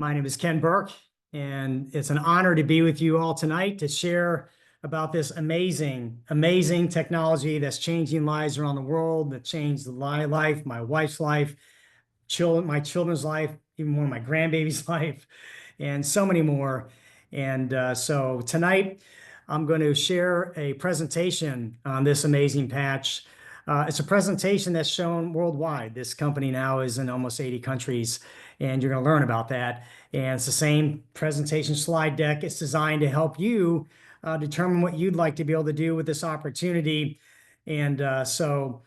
My name is Ken Burke, and it's an honor to be with you all tonight to share about this amazing technology that's changing lives around the world, that changed my life, my wife's life, my children's life, even one of my grandbabies' life, and so many more. And so tonight, I'm going to share a presentation on this amazing patch. It's a presentation that's shown worldwide. This company now is in almost 80 countries, and you're going to learn about that. And it's the same presentation slide deck. It's designed to help you determine what you'd like to be able to do with this opportunity. And so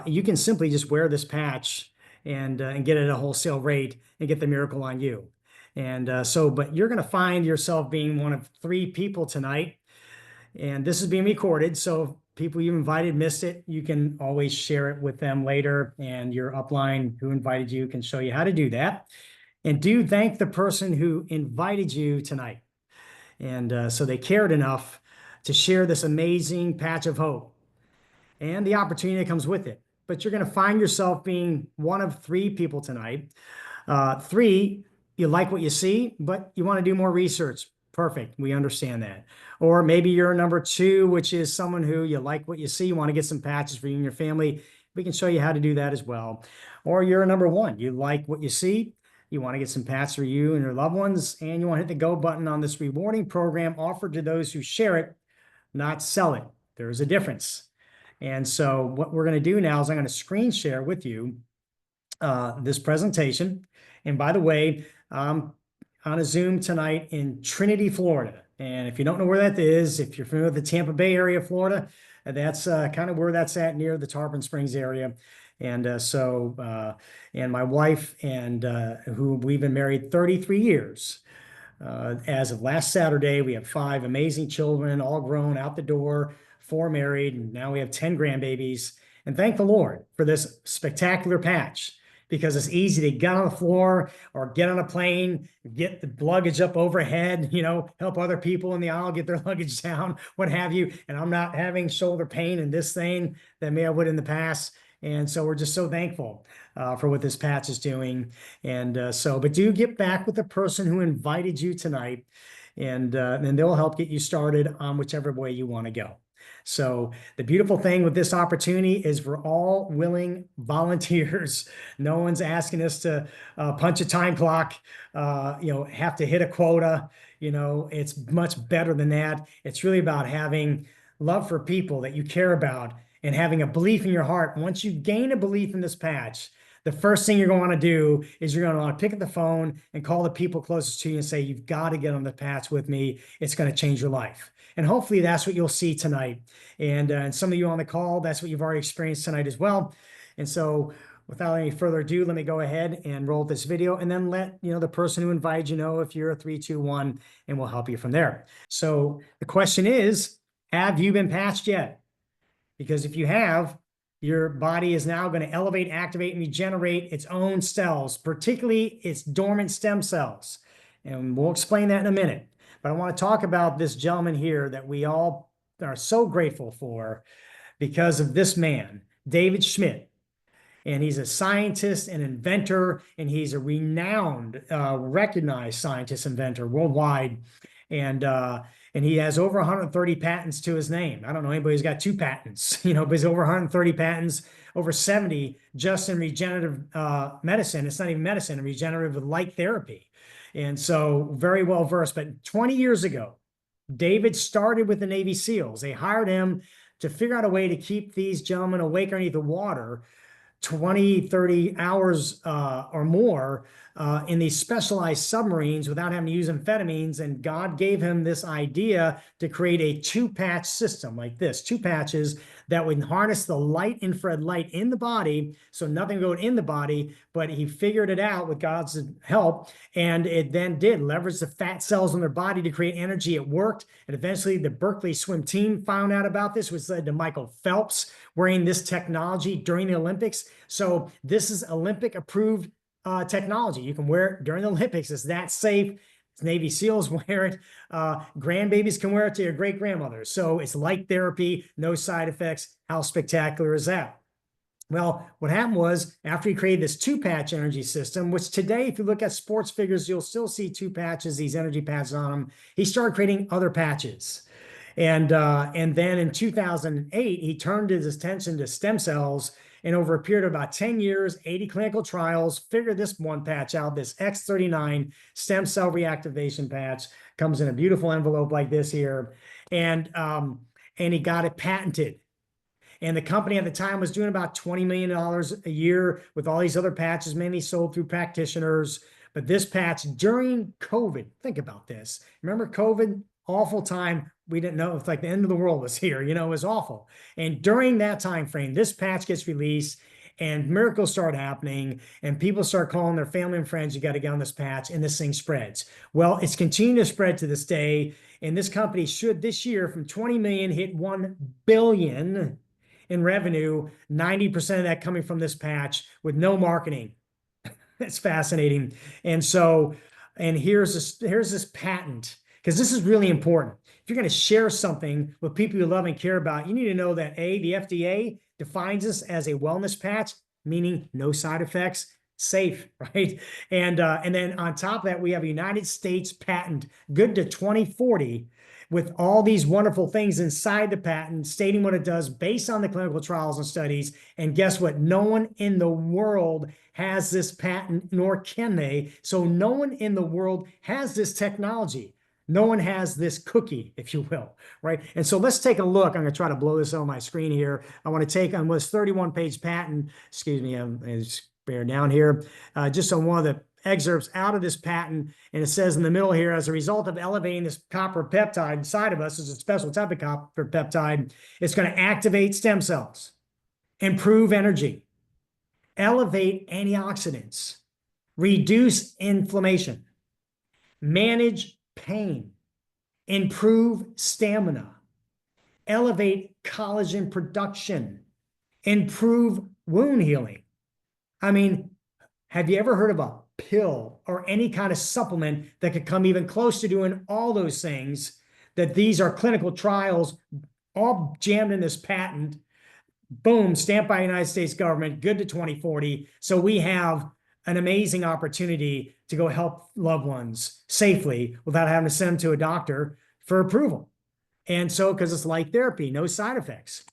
you can simply just wear this patch and get it at a wholesale rate and get the miracle on you. And but you're going to find yourself being one of 3 people tonight. And this is being recorded, so people you invited missed it, you can always share it with them later, and your upline who invited you can show you how to do that. And do thank the person who invited you tonight. And so they cared enough to share this amazing patch of hope and the opportunity that comes with it. But you're going to find yourself being one of 3 people tonight. 3, you like what you see, but you want to do more research. Perfect. We understand that. Or maybe you're number 2, which is someone who you like what you see. You want to get some patches for you and your family. We can show you how to do that as well. Or you're number 1. You like what you see. You want to get some patches for you and your loved ones, and you want to hit the go button on this rewarding program offered to those who share it, not sell it. There is a difference. And so what we're going to do now is I'm going to screen share with you this presentation. And by the way, on a Zoom tonight in Trinity, Florida. And if you don't know where that is, if you're familiar with the Tampa Bay area of Florida, that's kind of where that's at, near the Tarpon Springs area. And and my wife, and who we've been married 33 years. As of last Saturday, we have 5 amazing children, all grown out the door, 4 married, and now we have 10 grandbabies. And thank the Lord for this spectacular patch, because it's easy to get on the floor or get on a plane, get the luggage up overhead, help other people in the aisle get their luggage down, what have you. And I'm not having shoulder pain in this thing that may I would in the past. And so we're just so thankful for what this patch is doing. And but do get back with the person who invited you tonight, and they'll help get you started on whichever way you want to go. So the beautiful thing with this opportunity is we're all willing volunteers. No one's asking us to punch a time clock, have to hit a quota. It's much better than that. It's really about having love for people that you care about and having a belief in your heart. Once you gain a belief in this patch, the first thing you're going to want to do is you're going to want to pick up the phone and call the people closest to you and say, you've got to get on the patch with me. It's going to change your life. And hopefully that's what you'll see tonight. And some of you on the call, that's what you've already experienced tonight as well. And so without any further ado, let me go ahead and roll this video, and then let the person who invited you know if you're a 3, 2, 1, and we'll help you from there. So the question is, have you been patched yet? Because if you have, your body is now going to elevate, activate, and regenerate its own cells, particularly its dormant stem cells. And we'll explain that in a minute. But I want to talk about this gentleman here that we all are so grateful for because of this man, David Schmidt. And he's a scientist and inventor, and he's a renowned, recognized scientist inventor worldwide. And he has over 130 patents to his name. I don't know anybody who's got 2 patents, but he's over 130 patents, over 70 just in regenerative medicine. It's not even medicine, regenerative light therapy. And so very well versed. But 20 years ago, David started with the Navy SEALs. They hired him to figure out a way to keep these gentlemen awake underneath the water 20, 30 hours or more in these specialized submarines without having to use amphetamines. And God gave him this idea to create a 2-patch system like this, 2 patches that would harness the light, infrared light in the body, so nothing would go in the body. But he figured it out with God's help, and it then did leverage the fat cells in their body to create energy. It worked, and eventually the Berkeley swim team found out about this, which led to Michael Phelps wearing this technology during the Olympics. So this is Olympic approved technology. You can wear it during the Olympics. It's that safe. Navy SEALs wear it. Grandbabies can wear it to your great grandmothers. So it's light therapy, no side effects. How spectacular is that? Well, what happened was after he created this two-patch energy system, which today, if you look at sports figures, you'll still see two patches, these energy patches on them. He started creating other patches. And then in 2008, he turned his attention to stem cells. And over a period of about 10 years, 80 clinical trials, figured this one patch out, this X39 stem cell reactivation patch. Comes in a beautiful envelope like this here. And he got it patented. And the company at the time was doing about $20 million a year with all these other patches, mainly sold through practitioners. But this patch during COVID, think about this. Remember COVID? Awful time. We didn't know. It's like the end of the world was here. You know, it was awful. And during that time frame, this patch gets released and miracles start happening and people start calling their family and friends, you got to get on this patch, and this thing spreads. Well, it's continuing to spread to this day. And this company should this year from 20 million hit 1 billion in revenue, 90% of that coming from this patch with no marketing. It's fascinating. And so, and here's this patent, because this is really important. If you're going to share something with people you love and care about, you need to know that the FDA defines this as a wellness patch, meaning no side effects, safe, right? And then on top of that, we have a United States patent, good to 2040, with all these wonderful things inside the patent stating what it does based on the clinical trials and studies. And guess what? No one in the world has this patent, nor can they. So no one in the world has this technology. No one has this cookie, if you will, right? And so let's take a look. I'm going to try to blow this on my screen here. I want to take on this 31-page patent. Excuse me, I'm bear down here. Just on one of the excerpts out of this patent, and it says in the middle here, as a result of elevating this copper peptide inside of us, is a special type of copper peptide, it's going to activate stem cells, improve energy, elevate antioxidants, reduce inflammation, manage pain, improve stamina, elevate collagen production, improve wound healing. I mean, have you ever heard of a pill or any kind of supplement that could come even close to doing all those things? That these are clinical trials all jammed in this patent, boom, stamped by the United States government, good to 2040. So we have an amazing opportunity to go help loved ones safely without having to send them to a doctor for approval. And so, because it's light therapy, no side effects.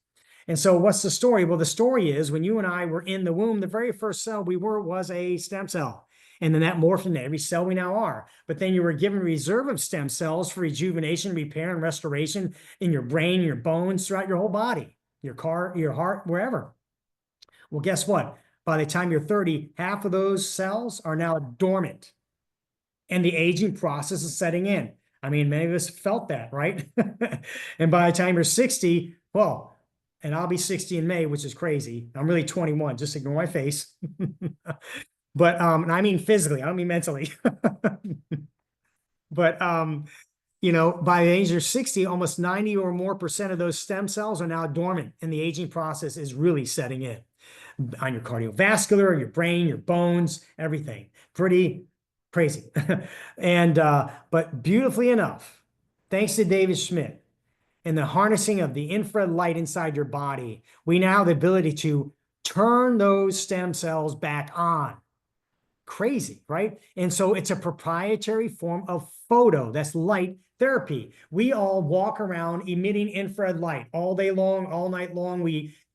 And so what's the story? Well, the story is when you and I were in the womb, the very first cell we were was a stem cell. And then that morphed into every cell we now are. But then you were given a reserve of stem cells for rejuvenation, repair, and restoration in your brain, your bones, throughout your whole body, your heart, wherever. Well, guess what? By the time you're 30, half of those cells are now dormant. And the aging process is setting in. I mean, many of us felt that, right? And by the time you're 60, well, and I'll be 60 in May, which is crazy. I'm really 21. Just ignore my face. But and I mean physically, I don't mean mentally. But you know, by the age of 60, almost 90 or more % of those stem cells are now dormant, and the aging process is really setting in on your cardiovascular, your brain, your bones, everything. Pretty crazy. And but beautifully enough, thanks to David Schmidt and the harnessing of the infrared light inside your body, we now have the ability to turn those stem cells back on. Crazy, right? And so it's a proprietary form of photo. That's light therapy. We all walk around emitting infrared light all day long, all night long.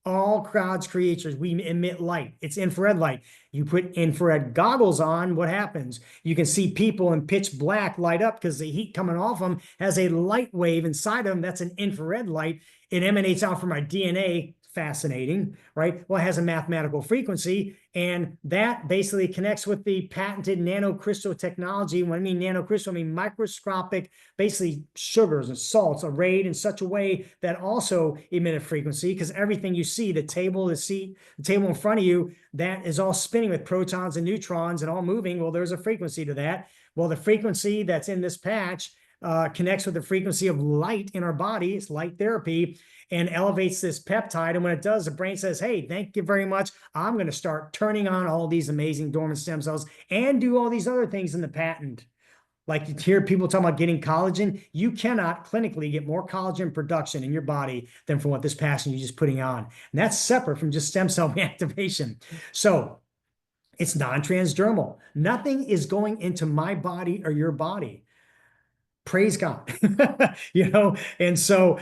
All God's creatures, we emit light. It's infrared light. You put infrared goggles on, what happens? You can see people in pitch black light up because the heat coming off them has a light wave inside of them. That's an infrared light. It emanates out from our DNA. Fascinating, right? Well, it has a mathematical frequency, and that basically connects with the patented nanocrystal technology. When I mean nanocrystal, I mean microscopic, basically sugars and salts arrayed in such a way that also emit a frequency, because everything you see, the table, the seat, the table in front of you, that is all spinning with protons and neutrons and all moving. Well, there's a frequency to that. Well, the frequency that's in this patch connects with the frequency of light in our body. It's light therapy, and elevates this peptide. And when it does, the brain says, hey, thank you very much. I'm going to start turning on all these amazing dormant stem cells and do all these other things in the patent. Like you hear people talking about getting collagen. You cannot clinically get more collagen production in your body than from what this patch you're just putting on. And that's separate from just stem cell reactivation. So it's non-transdermal. Nothing is going into my body or your body. Praise God. And so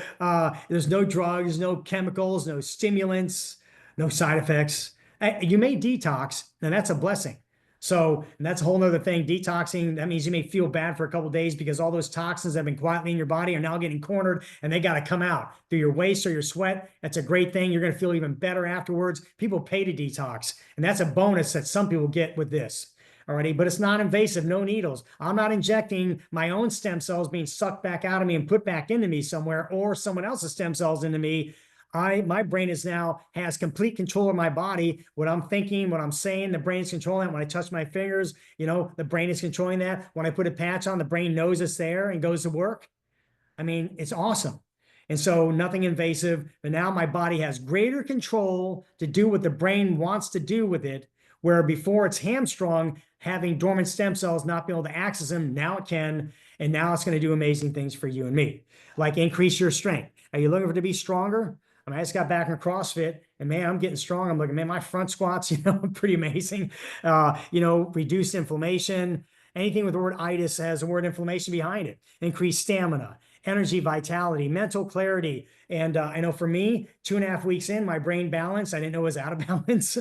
there's no drugs, no chemicals, no stimulants, no side effects. You may detox, and that's a blessing. So, and that's a whole nother thing. Detoxing, that means you may feel bad for a couple of days because all those toxins that have been quietly in your body are now getting cornered and they got to come out through your waste or your sweat. That's a great thing. You're going to feel even better afterwards. People pay to detox, and that's a bonus that some people get with this. Already, but it's non-invasive, no needles. I'm not injecting my own stem cells being sucked back out of me and put back into me somewhere, or someone else's stem cells into me. My brain is now has complete control of my body. What I'm thinking, what I'm saying, the brain is controlling it. When I touch my fingers, the brain is controlling that. When I put a patch on, the brain knows it's there and goes to work. I mean, it's awesome. And so nothing invasive, but now my body has greater control to do what the brain wants to do with it, where before it's hamstrung, having dormant stem cells not be able to access them, now it can, and now it's going to do amazing things for you and me, like increase your strength. Are you looking for to be stronger? I mean, I just got back in CrossFit, and man, I'm getting strong. I'm looking, man, my front squats, pretty amazing. Reduced inflammation. Anything with the word itis has the word inflammation behind it. Increased stamina, energy, vitality, mental clarity. And I know for me, 2.5 weeks in, my brain balance, I didn't know it was out of balance.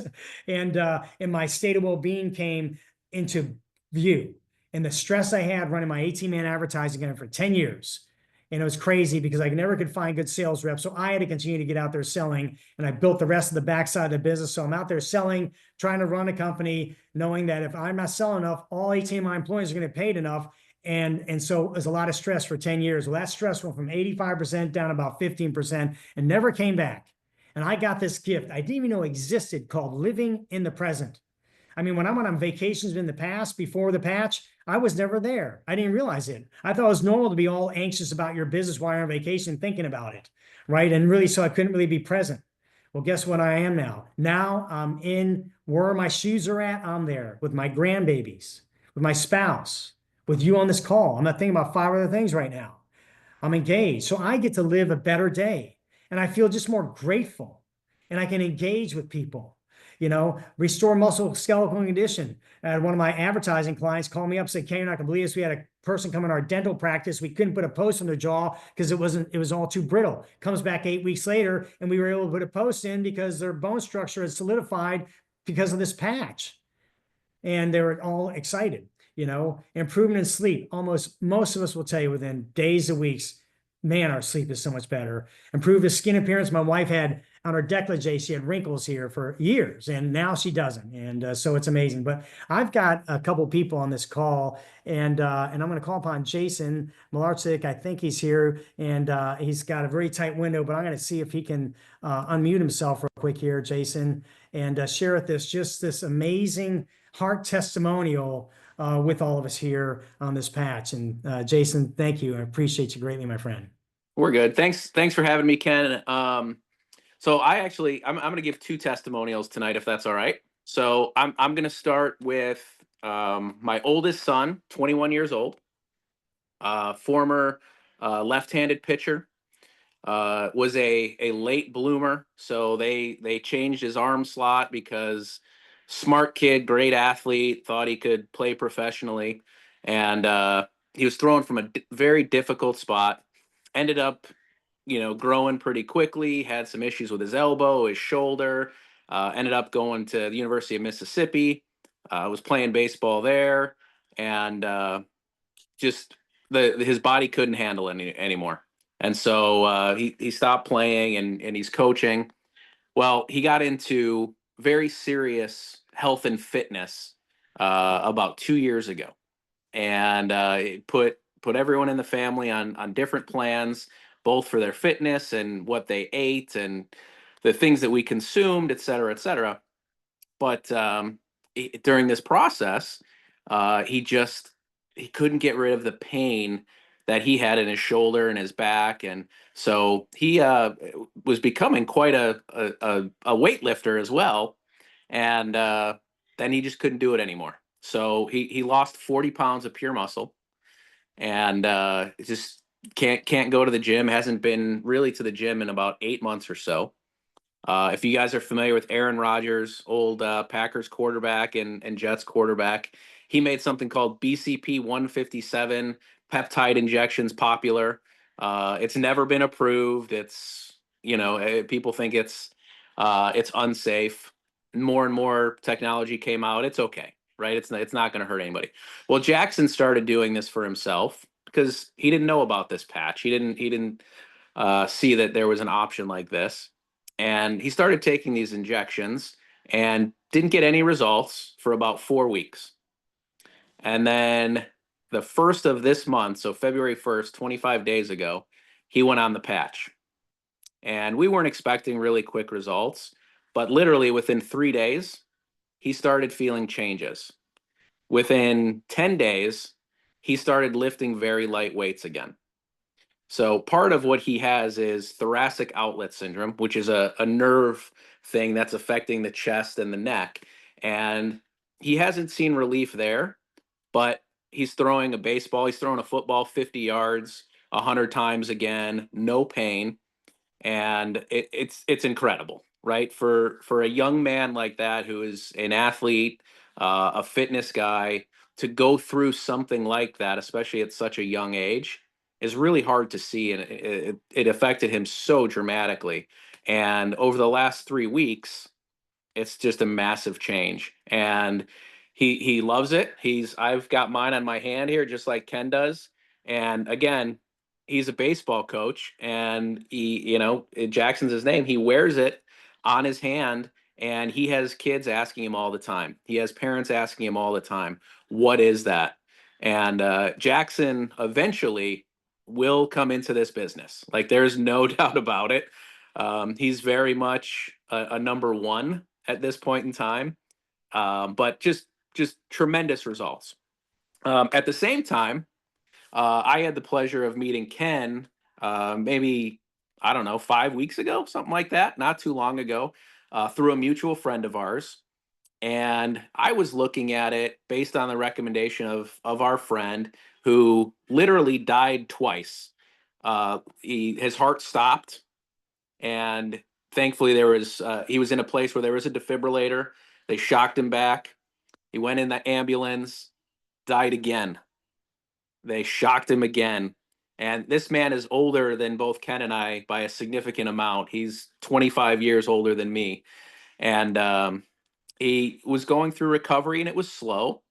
And my state of well-being came into view. And the stress I had running my 18-man advertising for 10 years. And it was crazy because I never could find good sales reps. So I had to continue to get out there selling. And I built the rest of the backside of the business. So I'm out there selling, trying to run a company, knowing that if I'm not selling enough, all 18 of my employees are going to get paid enough. And so it was a lot of stress for 10 years. Well, that stress went from 85% down about 15% and never came back. And I got this gift I didn't even know existed called living in the present. I mean, when I went on vacations in the past, before the patch, I was never there. I didn't realize it. I thought it was normal to be all anxious about your business while you're on vacation, thinking about it, right? And really, so I couldn't really be present. Well, guess what I am now? Now I'm in where my shoes are at. I'm there with my grandbabies, with my spouse, with you on this call. I'm not thinking about 5 other things right now. I'm engaged. So I get to live a better day. And I feel just more grateful. And I can engage with people, restore muscle skeletal condition. One of my advertising clients called me up and said, Ken, you're not going to believe this. We had a person come in our dental practice. We couldn't put a post on their jaw because it was all too brittle. Comes back 8 weeks later, and we were able to put a post in because their bone structure had solidified because of this patch. And they were all excited. Improvement in sleep. Almost most of us will tell you within days or weeks, man, our sleep is so much better. Improved the skin appearance. My wife had on her décolleté, she had wrinkles here for years, and now she doesn't. And so it's amazing. But I've got a couple people on this call, and I'm going to call upon Jason Malarczyk. I think he's here, and he's got a very tight window, but I'm going to see if he can unmute himself real quick here, Jason, and share with us just this amazing heart testimonial with all of us here on this patch. And Jason, thank you. I appreciate you greatly, my friend. We're good. Thanks for having me, Ken. So I'm going to give 2 testimonials tonight, if that's all right. So I'm going to start with my oldest son, 21 years old, former left-handed pitcher, was a late bloomer. So they changed his arm slot because smart kid, great athlete, thought he could play professionally, and he was thrown from a very difficult spot. Ended up growing pretty quickly, had some issues with his elbow, his shoulder, ended up going to the University of Mississippi, was playing baseball there, and just his body couldn't handle anymore. And so he stopped playing and he's coaching. Well, he got into very serious health and fitness about 2 years ago, and it put everyone in the family on different plans, both for their fitness and what they ate and the things that we consumed, et cetera, et cetera. But during this process, he couldn't get rid of the pain that he had in his shoulder and his back, and so he was becoming quite a weightlifter as well, and then he just couldn't do it anymore. So he lost 40 pounds of pure muscle, and just can't go to the gym. Hasn't been really to the gym in about 8 months or so. If you guys are familiar with Aaron Rodgers, old Packers quarterback and Jets quarterback, he made something called BCP 157 peptide injections popular. It's never been approved. People think it's unsafe. More and more technology came out. It's okay, right? It's not going to hurt anybody. Well, Jackson started doing this for himself because he didn't know about this patch. He didn't see that there was an option like this. And he started taking these injections and didn't get any results for about 4 weeks. And then the first of this month, so February 1st, 25 days ago, he went on the patch. And we weren't expecting really quick results, but literally within 3 days, he started feeling changes. Within 10 days, he started lifting very light weights again. So part of what he has is thoracic outlet syndrome, which is a nerve thing that's affecting the chest and the neck. And he hasn't seen relief there, but he's throwing a baseball, he's throwing a football 50 yards 100 times again, no pain. And it's incredible, right? For a young man like that who is an athlete, a fitness guy, to go through something like that, especially at such a young age, is really hard to see, and it affected him so dramatically. And over the last 3 weeks, it's just a massive change, and he loves it. I've got mine on my hand here, just like Ken does. And again, he's a baseball coach, and Jackson's his name. He wears it on his hand, and he has kids asking him all the time. He has parents asking him all the time, "What is that?" And Jackson eventually will come into this business. Like, there's no doubt about it. He's very much a number one at this point in time, but just tremendous results. At the same time, I had the pleasure of meeting Ken, maybe, I don't know, 5 weeks ago, something like that, not too long ago, through a mutual friend of ours. And I was looking at it based on the recommendation of our friend, who literally died twice. His heart stopped, and thankfully he was in a place where there was a defibrillator. They shocked him back. He went in the ambulance, died again. They shocked him again. And this man is older than both Ken and I by a significant amount. He's 25 years older than me. And he was going through recovery, and it was slow.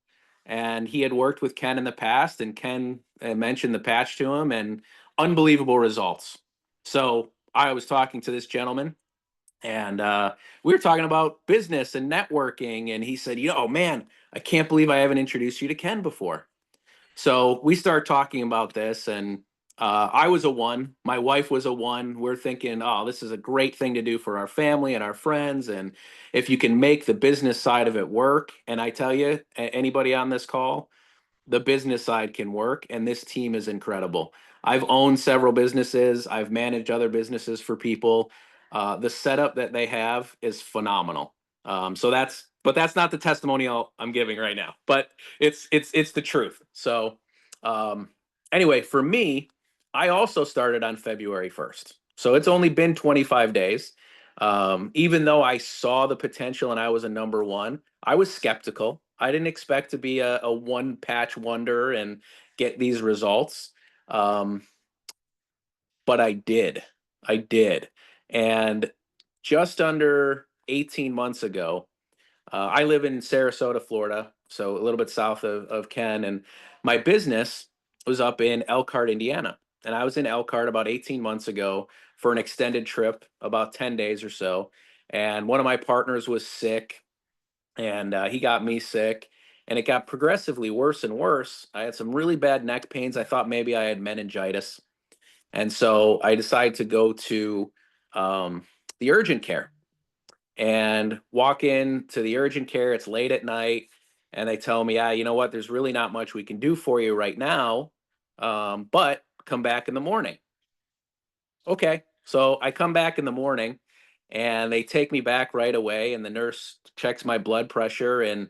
And he had worked with Ken in the past, and Ken mentioned the patch to him, and unbelievable results. So I was talking to this gentleman, and we were talking about business and networking. And he said, man, I can't believe I haven't introduced you to Ken before. So we started talking about this, and I was a one. My wife was a one. We're thinking, oh, this is a great thing to do for our family and our friends. And if you can make the business side of it work, and I tell you, anybody on this call, the business side can work, and this team is incredible. I've owned several businesses. I've managed other businesses for people. The setup that they have is phenomenal. But that's not the testimonial I'm giving right now. But it's the truth. So um, anyway, for me, I also started on February 1st. So it's only been 25 days. Even though I saw the potential and I was a number one, I was skeptical. I didn't expect to be a one patch wonder and get these results. Um, but I did. I did. And just under 18 months ago, I live in Sarasota, Florida, so a little bit south of Ken. And my business was up in Elkhart, Indiana. And I was in Elkhart about 18 months ago for an extended trip, about 10 days or so. And one of my partners was sick, and he got me sick. And it got progressively worse and worse. I had some really bad neck pains. I thought maybe I had meningitis. And so I decided to go to the urgent care and walk in to the urgent care. It's late at night, and they tell me, you know what? There's really not much we can do for you right now, but come back in the morning. Okay, so I come back in the morning, and they take me back right away. And the nurse checks my blood pressure, and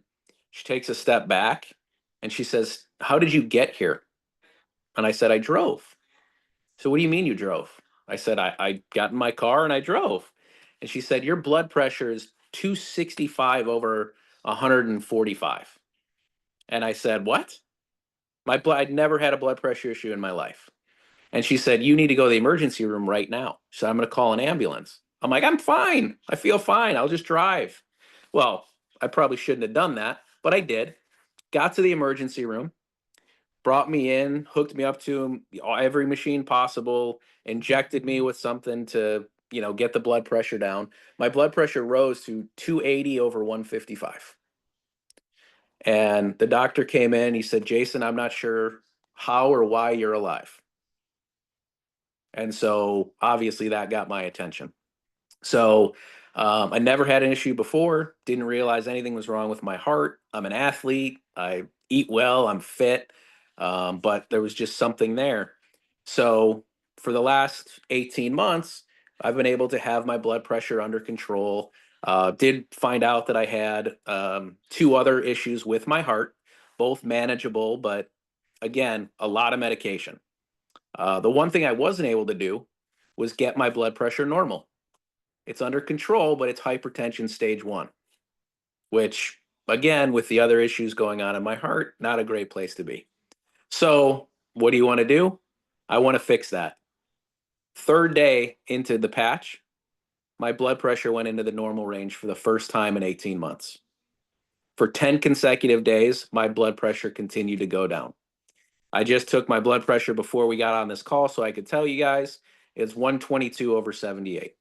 she takes a step back, and she says, "How did you get here?" And I said, I drove. So what do you mean you drove? I said, I got in my car and I drove. And she said, your blood pressure is 265 over 145. And I said, what? I'd never had a blood pressure issue in my life. And she said, you need to go to the emergency room right now. So I'm going to call an ambulance. I'm like, I'm fine. I feel fine. I'll just drive. Well, I probably shouldn't have done that, but I did. Got to the emergency room, brought me in, hooked me up to every machine possible, injected me with something to, get the blood pressure down. My blood pressure rose to 280 over 155. And the doctor came in, he said, Jason, I'm not sure how or why you're alive. And so obviously that got my attention. So I never had an issue before, didn't realize anything was wrong with my heart. I'm an athlete, I eat well, I'm fit, but there was just something there. So for the last 18 months, I've been able to have my blood pressure under control. Did find out that I had two other issues with my heart, both manageable, but again, a lot of medication. The one thing I wasn't able to do was get my blood pressure normal. It's under control, but it's hypertension stage 1, which, again, with the other issues going on in my heart, not a great place to be. So, what do you want to do? I want to fix that. Third day into the patch, my blood pressure went into the normal range for the first time in 18 months. For 10 consecutive days, my blood pressure continued to go down. I just took my blood pressure before we got on this call so I could tell you guys it's 122 over 78.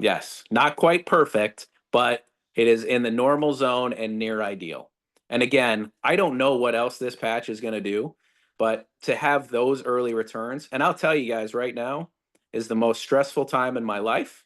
Yes, not quite perfect, but it is in the normal zone and near ideal. And again, I don't know what else this patch is going to do, but to have those early returns, and I'll tell you guys right now, is the most stressful time in my life.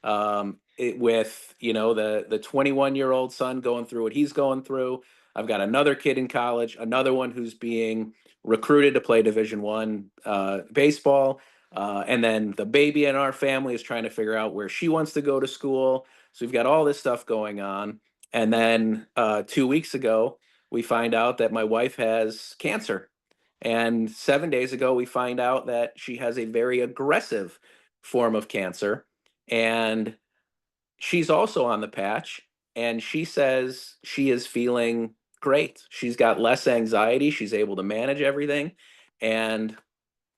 With the 21-year-old son going through what he's going through. I've got another kid in college, another one who's being recruited to play Division I baseball. And then the baby in our family is trying to figure out where she wants to go to school. So we've got all this stuff going on. And then 2 weeks ago, we find out that my wife has cancer. And 7 days ago, we find out that she has a very aggressive form of cancer. And she's also on the patch. And she says she is feeling great. She's got less anxiety. She's able to manage everything. And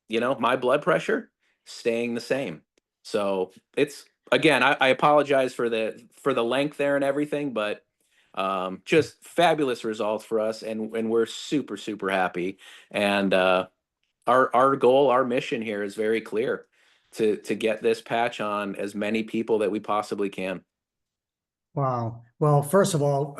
my blood pressure staying the same. So it's, again, I apologize for the length there and everything, but just fabulous results for us, and we're super, super happy. And our goal, our mission here is very clear, to get this patch on as many people that we possibly can. Wow. Well, first of all,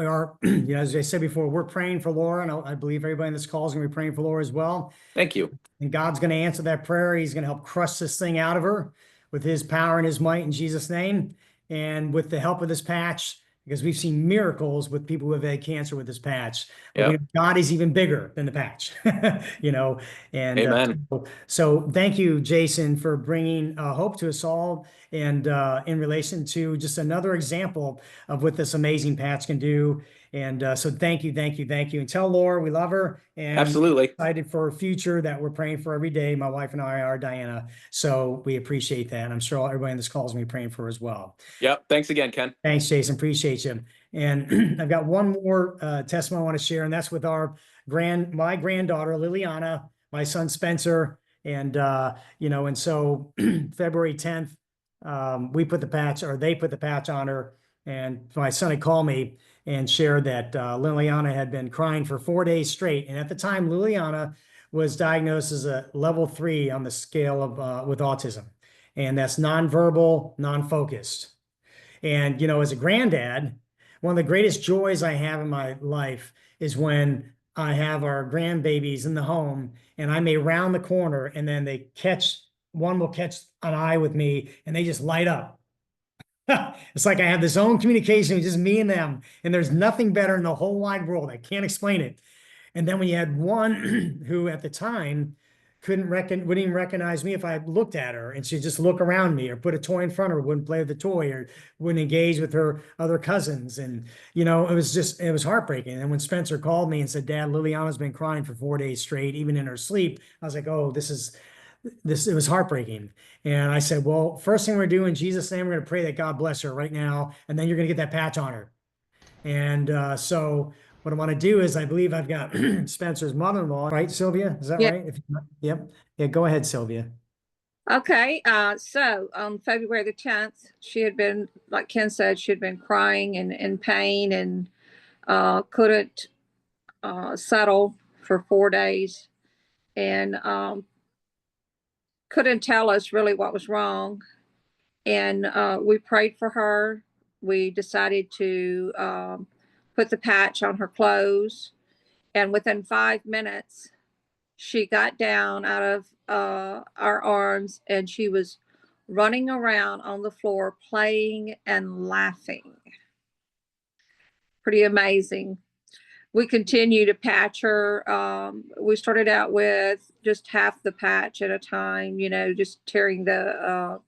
as I said before, we're praying for Laura, and I believe everybody in this call is going to be praying for Laura as well. Thank you. And God's going to answer that prayer. He's going to help crush this thing out of her with his power and his might in Jesus' name. And with the help of this patch, because we've seen miracles with people who have had cancer with this patch. Yep. God is even bigger than the patch, and Amen. so thank you, Jason, for bringing hope to us all, and in relation to just another example of what this amazing patch can do. And so thank you, thank you, thank you. And tell Laura we love her, and Absolutely excited for her future that we're praying for every day. My wife and I are, Diana. So we appreciate that. I'm sure everybody in this call is going to be praying for her as well. Yep. Thanks again, Ken. Thanks, Jason. Appreciate you. And I've got one more testimony I want to share, and that's with my granddaughter, Liliana, my son, Spencer. And, and so February 10th, they put the patch on her, and my son had called me and shared that Liliana had been crying for 4 days straight. And at the time, Liliana was diagnosed as a level 3 on the scale of with autism. And that's nonverbal, non-focused. And, as a granddad, one of the greatest joys I have in my life is when I have our grandbabies in the home, and I may round the corner, and then one will catch an eye with me, and they just light up. It's like I have this own communication with just me and them, and there's nothing better in the whole wide world. I can't explain it. And then we had one who at the time wouldn't even recognize me if I looked at her, and she'd just look around me or put a toy in front of her, wouldn't play with the toy or wouldn't engage with her other cousins. And, it was heartbreaking. And when Spencer called me and said, Dad, Liliana's been crying for 4 days straight, even in her sleep, I was like, oh, it was heartbreaking. And I said, well, first thing we're doing, in Jesus' name, we're going to pray that God bless her right now. And then you're going to get that patch on her. And so what I want to do is, I believe I've got Spencer's mother-in-law, right, Sylvia? Is that Yeah. right? Yep. Yeah, go ahead, Sylvia. Okay, so on February the 10th, she had been, like Ken said, she had been crying and in pain and couldn't settle for 4 days and couldn't tell us really what was wrong. And we prayed for her. We decided to put the patch on her clothes. And within 5 minutes, she got down out of our arms and she was running around on the floor, playing and laughing. Pretty amazing. We continue to patch her. We started out with just half the patch at a time, just tearing the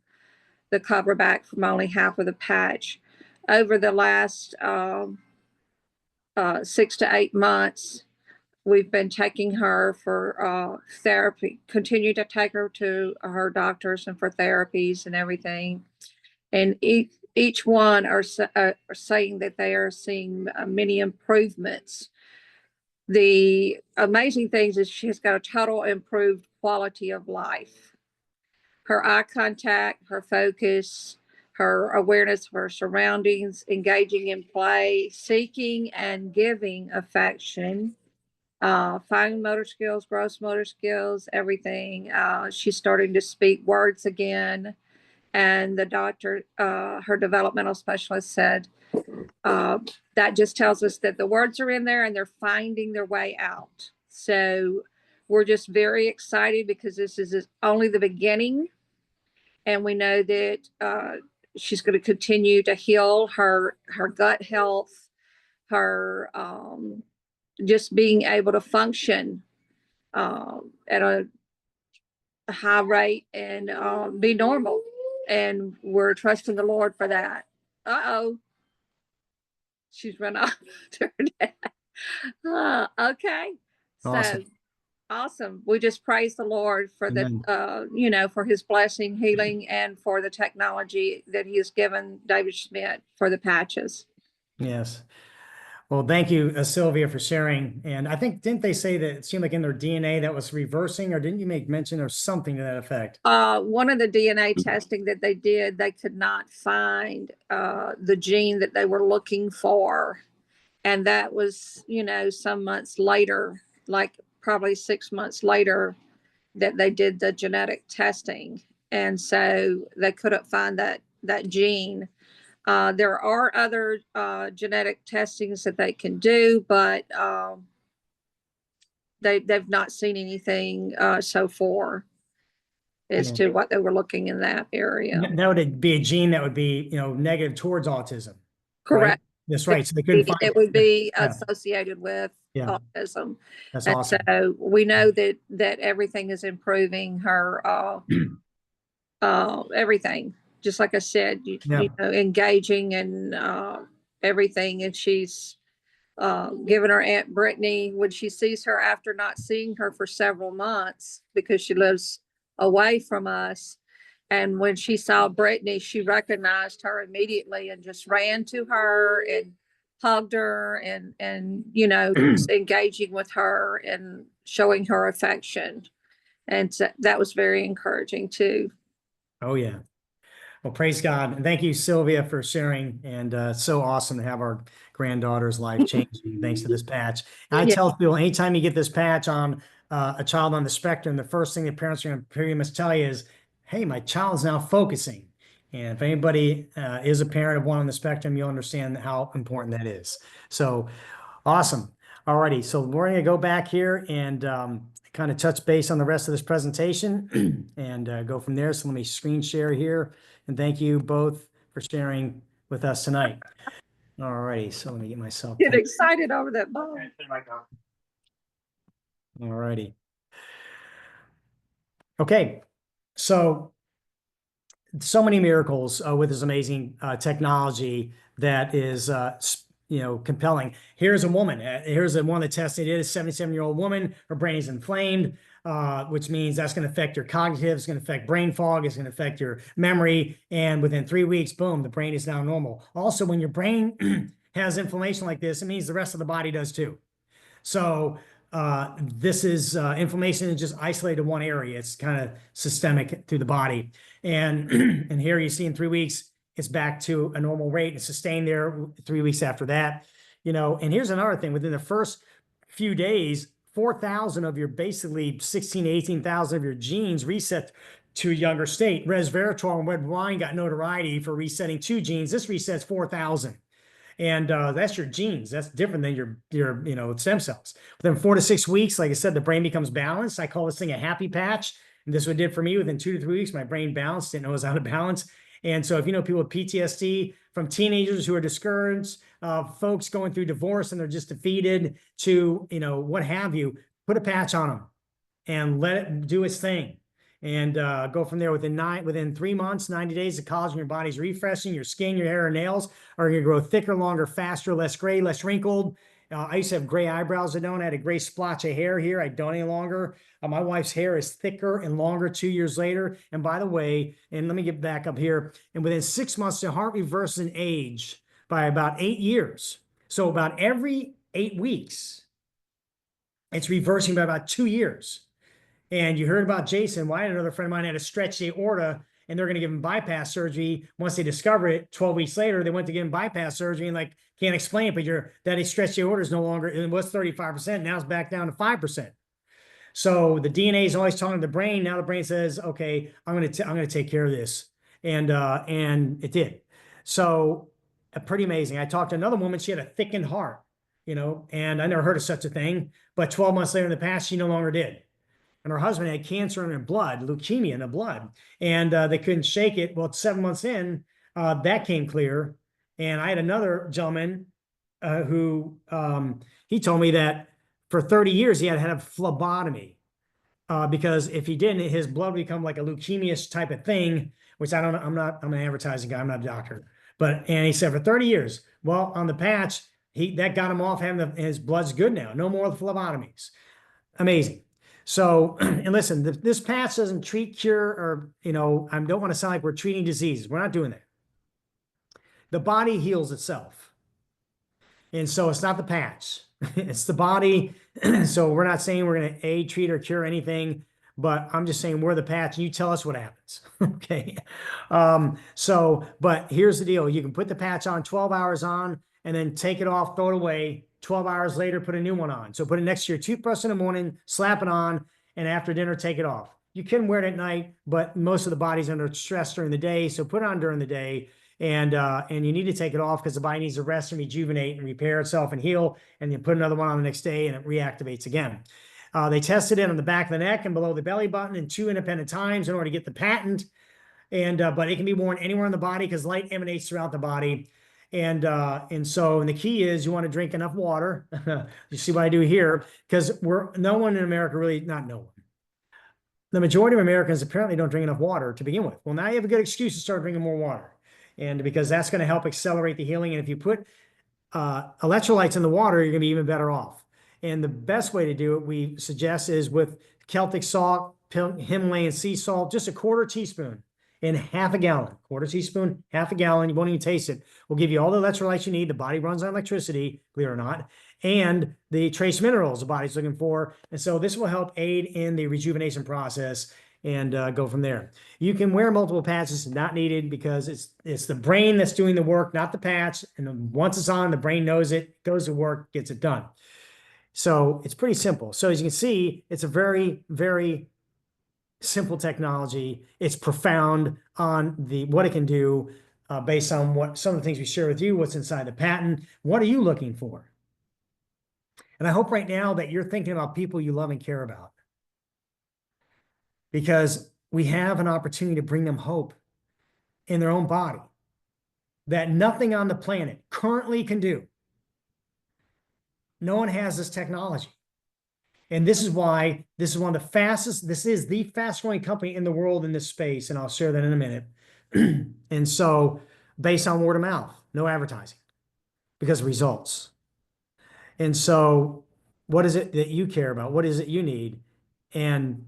cover back from only half of the patch. Over the last 6 to 8 months, we've been taking her for therapy, continue to take her to her doctors and for therapies and everything. And each one are saying that they are seeing many improvements. The amazing things is she has got a total improved quality of life. Her eye contact, her focus, her awareness of her surroundings, engaging in play, seeking and giving affection, fine motor skills, gross motor skills, everything. She's starting to speak words again. And the doctor, her developmental specialist said, that just tells us that the words are in there and they're finding their way out. So we're just very excited because this is only the beginning. And we know that she's going to continue to heal her gut health, her just being able to function at a high rate and be normal. And we're trusting the Lord for that. Uh-oh. She's run off to her dad. Okay. Awesome. So awesome. We just praise the Lord for the, for his blessing, healing, and for the technology that he has given David Schmidt for the patches. Yes. Well, thank you, Sylvia, for sharing. And I think, didn't they say that it seemed like in their DNA that was reversing, or didn't you make mention of something to that effect? One of the DNA testing that they did, they could not find the gene that they were looking for. And that was, some months later, like probably 6 months later, that they did the genetic testing. And so they couldn't find that gene. There are other genetic testings that they can do, but they've not seen anything so far as to what they were looking in that area. That would be a gene that would be, negative towards autism. Correct. Right? That's right. So they couldn't find it would be associated with autism. That's and awesome. So we know that everything is improving her everything. Just like I said, engaging and everything. And she's given her Aunt Brittany, when she sees her after not seeing her for several months because she lives away from us. And when she saw Brittany, she recognized her immediately and just ran to her and hugged her and just engaging with her and showing her affection. And so that was very encouraging too. Oh, yeah. Well, praise God. And thank you, Sylvia, for sharing. And so awesome to have our granddaughter's life changing thanks to this patch. And I tell people, anytime you get this patch on a child on the spectrum, the first thing the parents are going to pretty much tell you is, hey, my child's now focusing. And if anybody is a parent of one on the spectrum, you'll understand how important that is. So awesome. All righty. So we're going to go back here and kind of touch base on the rest of this presentation and go from there. So let me screen share here. And thank you both for sharing with us tonight. All righty. So let me get myself. Get excited over that ball. All righty. Okay, so many miracles with this amazing technology that is compelling. Here's a woman. Here's one that tested it. A 77-year-old woman. Her brain is inflamed, which means that's going to affect your cognitive. It's going to affect brain fog. It's going to affect your memory. And within 3 weeks, boom, the brain is now normal. Also, when your brain has inflammation like this, it means the rest of the body does too. So this is inflammation is just isolated to one area. It's kind of systemic through the body. And, and here you see in 3 weeks, it's back to a normal rate and sustained there 3 weeks after that. And here's another thing. Within the first few days, 4,000 of your basically 16 to 18,000 of your genes reset to a younger state. Resveratrol and red wine got notoriety for resetting 2 genes. This resets 4,000. And that's your genes. That's different than your stem cells. Within 4 to 6 weeks, like I said, the brain becomes balanced. I call this thing a happy patch. And this is what it did for me. Within 2 to 3 weeks, my brain balanced, didn't know it was out of balance. And so if you know people with PTSD, from teenagers who are discouraged, folks going through divorce and they're just defeated, to what have you, put a patch on them and let it do its thing. And go from there. Within 3 months, 90 days, the collagen in your body's refreshing. Your skin, your hair, and nails are going to grow thicker, longer, faster, less gray, less wrinkled. I used to have gray eyebrows. I had a gray splotch of hair here. I don't any longer. My wife's hair is thicker and longer 2 years later. And by the way, and let me get back up here. And within 6 months, the heart reverses in age by about 8 years. So about every 8 weeks, it's reversing by about 2 years. And you heard about Jason. Well, I had another friend of mine had a stretched aorta, and they're going to give him bypass surgery. Once they discover it, 12 weeks later, they went to give him bypass surgery and can't explain it, but that stretched aorta is no longer, it was 35%. Now it's back down to 5%. So the DNA is always talking to the brain. Now the brain says, okay, I'm going to take care of this. And it did. So pretty amazing. I talked to another woman. She had a thickened heart, and I never heard of such a thing, but 12 months later in the past, she no longer did. And her husband had cancer in her blood, leukemia in the blood, and they couldn't shake it. Well, 7 months in, that came clear. And I had another gentleman who he told me that for 30 years he had had a phlebotomy because if he didn't, his blood would become like a leukemia type of thing, which I don't know. I'm an advertising guy. I'm not a doctor. And he said for 30 years, well, on the patch, that got him off having his blood's good now. No more phlebotomies. Amazing. So, and listen, this patch doesn't treat, cure, or, I don't want to sound like we're treating diseases. We're not doing that. The body heals itself. And so it's not the patch. It's the body. So we're not saying we're going to treat or cure anything, but I'm just saying we're the patch and you tell us what happens. Okay. But here's the deal. You can put the patch on 12 hours on and then take it off, throw it away. 12 hours later, put a new one on. So put it next to your toothbrush in the morning, slap it on, and after dinner, take it off. You can wear it at night, but most of the body's under stress during the day. So put it on during the day. And you need to take it off because the body needs to rest and rejuvenate and repair itself and heal. And you put another one on the next day and it reactivates again. They tested it on the back of the neck and below the belly button in 2 independent times in order to get the patent. But it can be worn anywhere in the body because light emanates throughout the body. And the key is you want to drink enough water. You see what I do here, because no one in America really, not no one. The majority of Americans apparently don't drink enough water to begin with. Well, now you have a good excuse to start drinking more water. And because that's going to help accelerate the healing. And if you put electrolytes in the water, you're going to be even better off. And the best way to do it, we suggest, is with Celtic salt, Himalayan sea salt, just a 1/4 teaspoon. In half a gallon, 1/4 teaspoon, half a gallon. You won't even taste it. We'll give you all the electrolytes you need. The body runs on electricity, believe it or not, and the trace minerals the body's looking for. And so this will help aid in the rejuvenation process and go from there. You can wear multiple patches, not needed, because it's the brain that's doing the work, not the patch. And once it's on, the brain knows it, goes to work, gets it done. So it's pretty simple. So as you can see, it's a very, very simple technology. It's profound on what it can do based on some of the things we share with you, what's inside the patent. What are you looking for? And I hope right now that you're thinking about people you love and care about, because we have an opportunity to bring them hope in their own body that nothing on the planet currently can do. No one has this technology. And this is why this is one of the fastest, this is the fastest growing company in the world in this space. And I'll share that in a minute. And so based on word of mouth, no advertising, because of results. And so what is it that you care about? What is it you need? And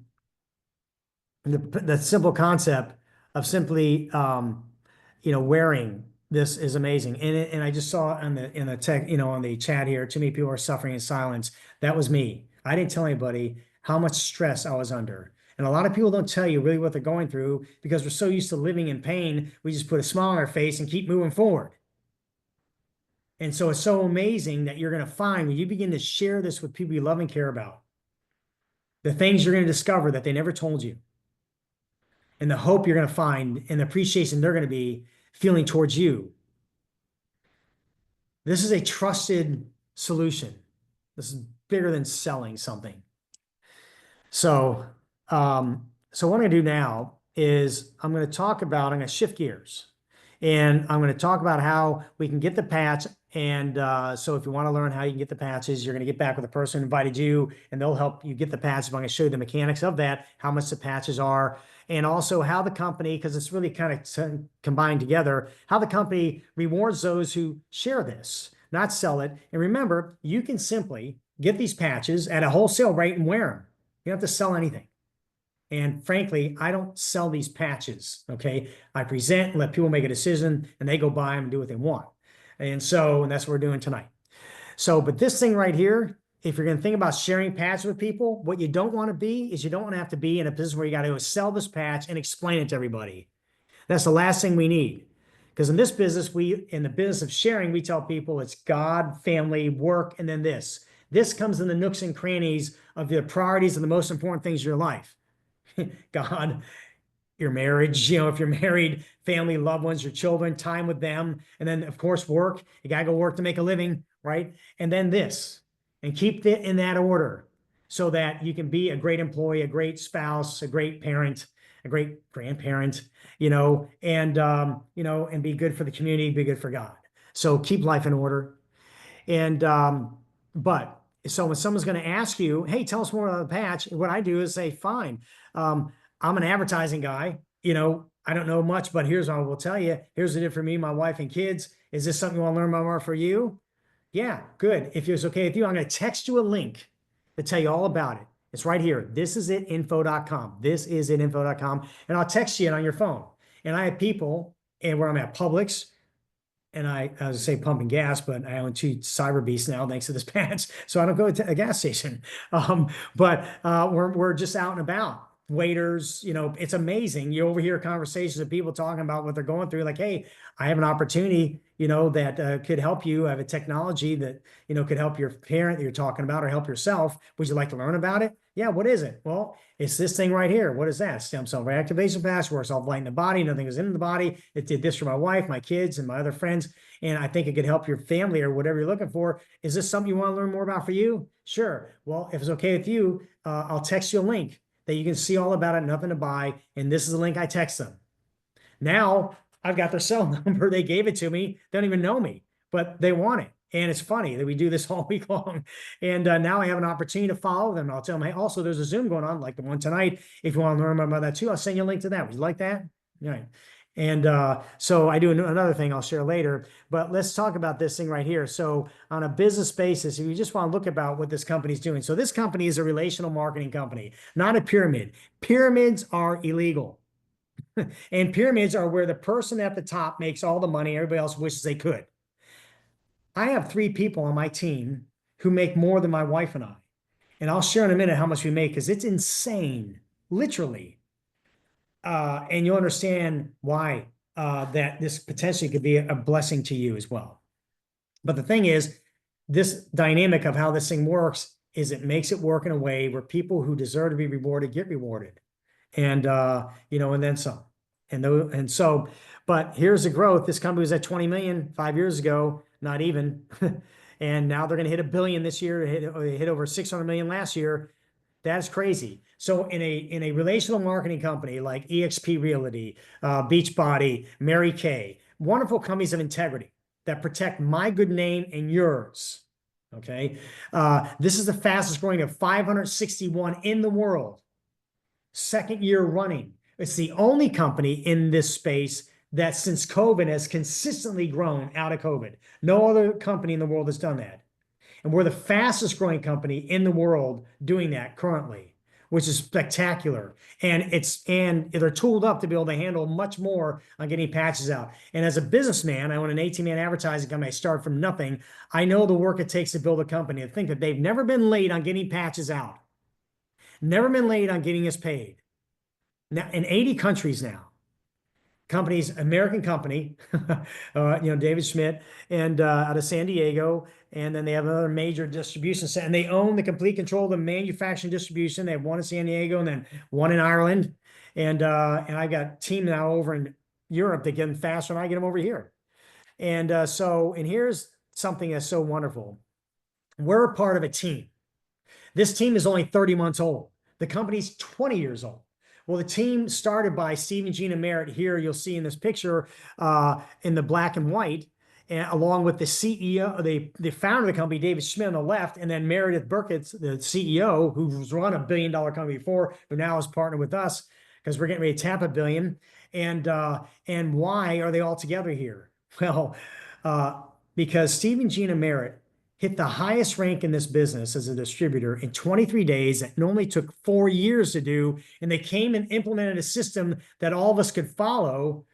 the simple concept of simply, wearing this is amazing. And I just saw in the tech, on the chat here, too many people are suffering in silence. That was me. I didn't tell anybody how much stress I was under. And a lot of people don't tell you really what they're going through because we're so used to living in pain. We just put a smile on our face and keep moving forward. And so it's so amazing that you're going to find when you begin to share this with people you love and care about, the things you're going to discover that they never told you, and the hope you're going to find and the appreciation they're going to be feeling towards you. This is a trusted solution. This is bigger than selling something. So, what I'm going to do now is I'm going to shift gears, and I'm going to talk about how we can get the patch. And so if you want to learn how you can get the patches, you're going to get back with the person who invited you, and they'll help you get the patches. I'm going to show you the mechanics of that, how much the patches are, and also how the company, because it's really kind of combined together, how the company rewards those who share this, not sell it. And remember, you can simply get these patches at a wholesale rate and wear them. You don't have to sell anything. And frankly, I don't sell these patches, okay? I present and let people make a decision, and they go buy them and do what they want. And that's what we're doing tonight. So, but this thing right here, if you're going to think about sharing patches with people, what you don't want to be is you don't want to have to be in a position where you got to go sell this patch and explain it to everybody. That's the last thing we need. Because in this business, in the business of sharing, we tell people it's God, family, work, and then this. This comes in the nooks and crannies of the priorities and the most important things in your life. God, your marriage, if you're married, family, loved ones, your children, time with them. And then, of course, work. You got to go work to make a living, right? And then this. And keep it in that order so that you can be a great employee, a great spouse, a great parent, a great grandparent, and be good for the community, be good for God. So keep life in order. And, so when someone's going to ask you, hey, tell us more about the patch, what I do is say, fine, I'm an advertising guy. I don't know much, but here's what I will tell you. Here's it for me, my wife and kids. Is this something you want to learn about more for you? Yeah, good. If it's okay with you, I'm going to text you a link to tell you all about it. It's right here. Thisisit.info.com. Thisisit.info.com. And I'll text you it on your phone. And I have people, and where I'm at, Publix, and I was say pumping gas, but I own 2 cyber beasts now thanks to this patch. So I don't go to a gas station. But we're just out and about. Waiters, it's amazing. You overhear conversations of people talking about what they're going through. Like, hey, I have an opportunity, that could help you. I have a technology that, could help your parent that you're talking about or help yourself. Would you like to learn about it? Yeah, what is it? Well, it's this thing right here. What is that? Stem cell reactivation patch, works all light in the body. Nothing is in the body. It did this for my wife, my kids, and my other friends. And I think it could help your family or whatever you're looking for. Is this something you want to learn more about for you? Sure. Well, if it's okay with you, I'll text you a link that you can see all about it, nothing to buy. And this is the link I text them. Now I've got their cell number. They gave it to me. They don't even know me, but they want it. And it's funny that we do this all week long. And now I have an opportunity to follow them. I'll tell them, hey, also there's a Zoom going on, like the one tonight. If you want to learn more about that too, I'll send you a link to that. Would you like that? All right. And so I do another thing I'll share later, but let's talk about this thing right here. So on a business basis, if you just want to look about what this company is doing. So this company is a relational marketing company, not a pyramid. Pyramids are illegal. And pyramids are where the person at the top makes all the money. Everybody else wishes they could. I have 3 people on my team who make more than my wife and I. And I'll share in a minute how much we make because it's insane, literally. And you'll understand why that this potentially could be a blessing to you as well. But the thing is, this dynamic of how this thing works is it makes it work in a way where people who deserve to be rewarded get rewarded. And, and then some. But here's the growth. This company was at 20 million 5 years ago, not even. And now they're going to hit $1 billion this year. They hit over 600 million last year. That's crazy. So in a relational marketing company like eXp Realty, Beachbody, Mary Kay, wonderful companies of integrity that protect my good name and yours. Okay. This is the fastest growing of 561 in the world. Second year running. It's the only company in this space that since COVID has consistently grown out of COVID. No other company in the world has done that. And we're the fastest growing company in the world doing that currently, which is spectacular. And they're tooled up to be able to handle much more on getting patches out. And as a businessman, I own an 18-man advertising company. I started from nothing. I know the work it takes to build a company. I think that they've never been late on getting patches out, never been late on getting us paid. Now in 80 countries now. Companies, American company, David Schmidt, and out of San Diego, and then they have another major distribution center, and they own the complete control of the manufacturing distribution. They have one in San Diego and then one in Ireland, and I've got team now over in Europe that get them faster than I get them over here. And here's something that's so wonderful. We're a part of a team. This team is only 30 months old. The company's 20 years old. Well, the team started by Steve and Gina Merritt here. You'll see in this picture in the black and white, and along with the CEO, the founder of the company, David Schmidt on the left, and then Meredith Burke, the CEO, who's run $1 billion company before, who now is partnered with us because we're getting ready to tap $1 billion. And why are they all together here? Well, because Steve and Gina Merritt hit the highest rank in this business as a distributor in 23 days that normally took 4 years to do. And they came and implemented a system that all of us could follow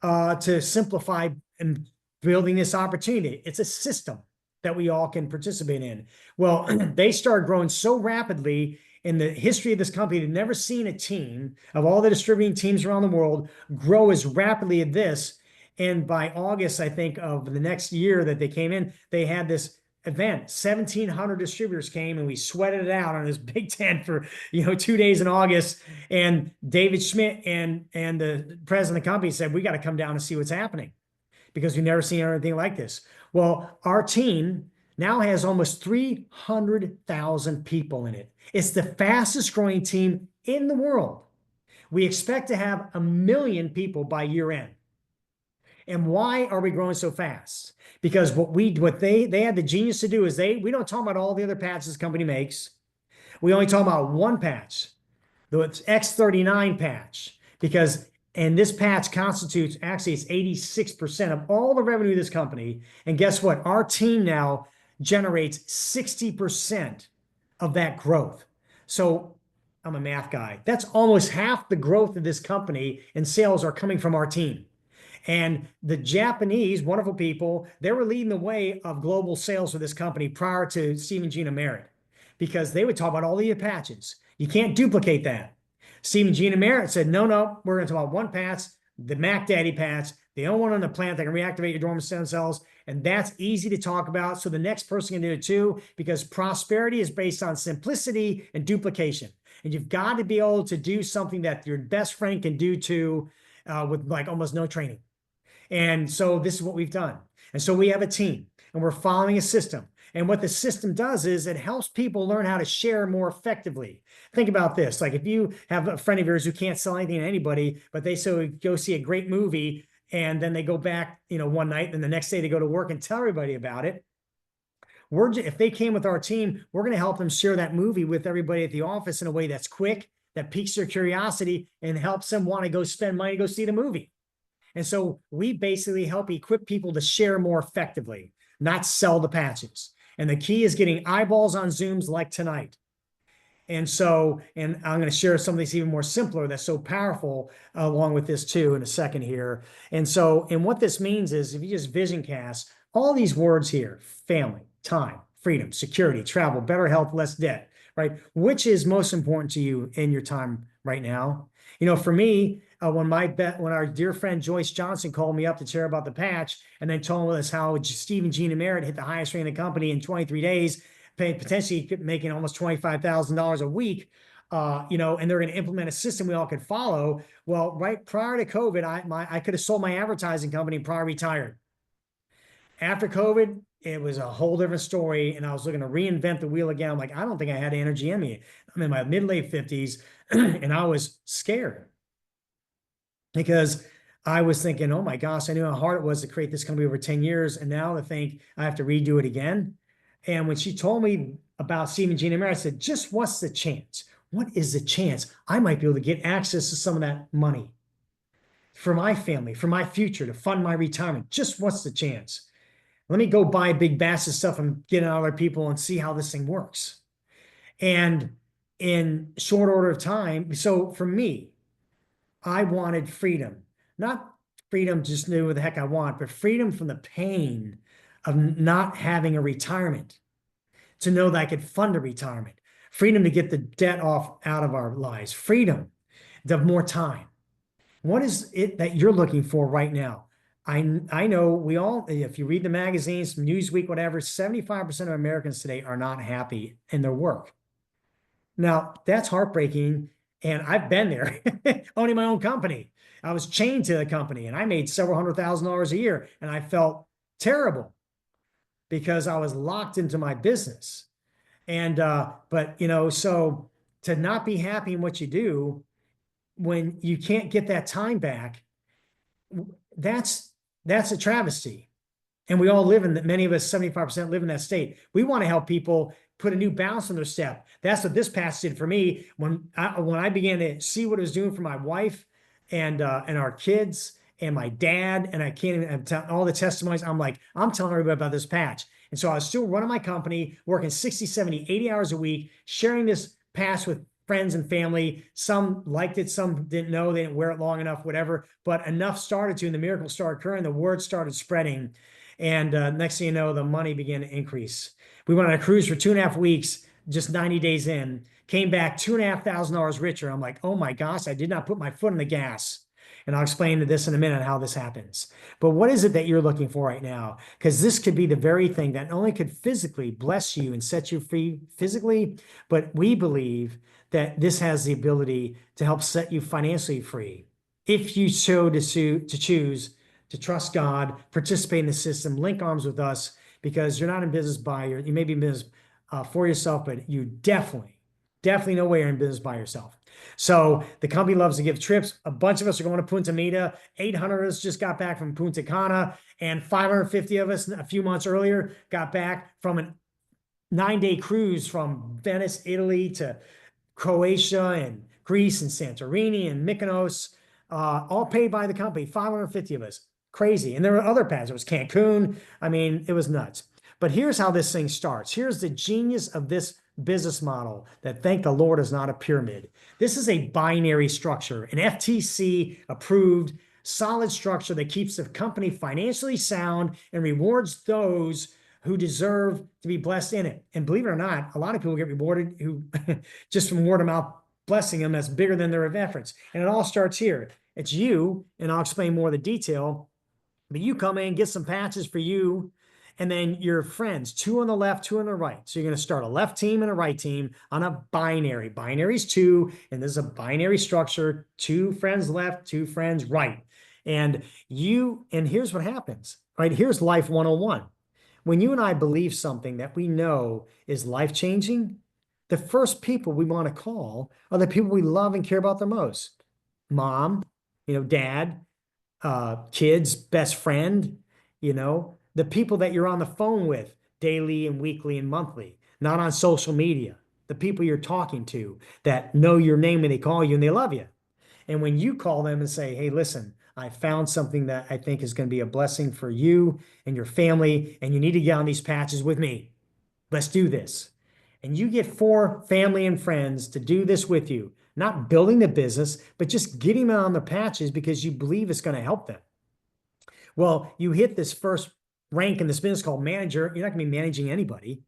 to simplify and building this opportunity. It's a system that we all can participate in. Well, they started growing so rapidly in the history of this company. They've never seen a team of all the distributing teams around the world grow as rapidly as this. And by August, I think, of the next year that they came in, they had this event. 1,700 distributors came, and we sweated it out on this big tent for 2 days in August. And David Schmidt and the president of the company said, we got to come down and see what's happening because we've never seen anything like this. Well, our team now has almost 300,000 people in it. It's the fastest growing team in the world. We expect to have 1 million people by year end. And why are we growing so fast? Because what they had the genius to do is we don't talk about all the other patches the company makes. We only talk about one patch, the X39 patch, and this patch constitutes, actually it's 86% of all the revenue of this company. And guess what? Our team now generates 60% of that growth. So I'm a math guy. That's almost half the growth of this company in sales are coming from our team. And the Japanese, wonderful people, they were leading the way of global sales for this company prior to Steve and Gina Merritt, because they would talk about all the patches. You can't duplicate that. Steve and Gina Merritt said, no, we're going to talk about one patch, the Mac Daddy patch, the only one on the plant that can reactivate your dormant stem cells. And that's easy to talk about. So the next person can do it too, because prosperity is based on simplicity and duplication. And you've got to be able to do something that your best friend can do too, with like almost no training. And so this is what we've done. And so we have a team and we're following a system. And what the system does is it helps people learn how to share more effectively. Think about this. Like if you have a friend of yours who can't sell anything to anybody, but they go see a great movie and then they go back, one night and the next day they go to work and tell everybody about it. If they came with our team, we're going to help them share that movie with everybody at the office in a way that's quick, that piques their curiosity and helps them want to go spend money to go see the movie. And so we basically help equip people to share more effectively, not sell the patches. And the key is getting eyeballs on Zooms like tonight. And I'm going to share something that's even more simpler that's so powerful along with this too in a second here. And what this means is if you just vision cast all these words here, family, time, freedom, security, travel, better health, less debt, right? Which is most important to you in your time right now? For me, when our dear friend Joyce Johnson called me up to share about the patch and then told us how Steve and Gina Merritt hit the highest rank in the company in 23 days, potentially making almost $25,000 a week, and they're going to implement a system we all could follow. Well, right prior to COVID, I could have sold my advertising company and probably retired. After COVID, it was a whole different story, and I was looking to reinvent the wheel again. I'm like, I don't think I had energy in me. I'm in my mid-late 50s, and I was scared because I was thinking, oh my gosh, I knew how hard it was to create this company over 10 years, and now to think I have to redo it again. And when she told me about Stephen Gene America, I said, just what's the chance? What is the chance I might be able to get access to some of that money for my family, for my future, to fund my retirement? Just what's the chance? Let me go buy big batch of stuff and get other people and see how this thing works. And in short order of time, so for me, I wanted freedom, not freedom just knew what the heck I want, but freedom from the pain of not having a retirement, to know that I could fund a retirement, freedom to get the debt off out of our lives, freedom to have more time. What is it that you're looking for right now? I know we all, if you read the magazines, Newsweek, whatever, 75% of Americans today are not happy in their work. Now, that's heartbreaking. And I've been there owning my own company. I was chained to the company and I made several $100,000 a year and I felt terrible because I was locked into my business. And, but you know, so to not be happy in what you do when you can't get that time back, that's a travesty. And we all live in that. Many of us, 75% live in that state. We want to help people put a new balance on their step. That's what this passage did for me. When I began to see what it was doing for my wife and our kids and my dad, and I can't even tell all the testimonies. I'm like, I'm telling everybody about this patch. And so I was still running my company, working 60, 70, 80 hours a week, sharing this patch with friends and family. Some liked it, some didn't know, they didn't wear it long enough, whatever, but enough started to, and the miracles started occurring, the word started spreading. And next thing you know, the money began to increase. We went on a cruise for 2.5 weeks, just 90 days in, came back $2,500 richer. I'm like, oh my gosh, I did not put my foot on the gas. And I'll explain this in a minute how this happens. But what is it that you're looking for right now? Because this could be the very thing that not only could physically bless you and set you free physically, but we believe that this has the ability to help set you financially free. If you chose to choose to trust God, participate in the system, link arms with us, because you're not in business you may be in business for yourself, but you definitely no way you're in business by yourself. So the company loves to give trips. A bunch of us are going to Punta Mita. 800 of us just got back from Punta Cana, and 550 of us a few months earlier got back from a 9-day cruise from Venice, Italy to Croatia and Greece and Santorini and Mykonos, all paid by the company, 550 of us. Crazy. And there were other paths. It was Cancun. I mean, it was nuts. But here's how this thing starts. Here's the genius of this business model that, thank the Lord, is not a pyramid. This is a binary structure, an FTC approved solid structure that keeps the company financially sound and rewards those who deserve to be blessed in it. And believe it or not, a lot of people get rewarded who just from word of mouth blessing them that's bigger than their efforts. And it all starts here. It's you, and I'll explain more of the detail. But you come in, get some patches for you, and then your friends, 2 on the left, 2 on the right. So you're going to start a left team and a right team on a binary. Binary is 2, and this is a binary structure, 2 friends left, 2 friends right. And here's what happens, right? Here's life 101. When you and I believe something that we know is life-changing, the first people we want to call are the people we love and care about the most. Mom, dad, kids, best friend, the people that you're on the phone with daily and weekly and monthly, not on social media, the people you're talking to that know your name and they call you and they love you. And when you call them and say, hey, listen, I found something that I think is going to be a blessing for you and your family, and you need to get on these patches with me. Let's do this. And you get 4 family and friends to do this with you, not building the business, but just getting them on the patches because you believe it's going to help them. Well, you hit this first rank in this business called manager. You're not going to be managing anybody.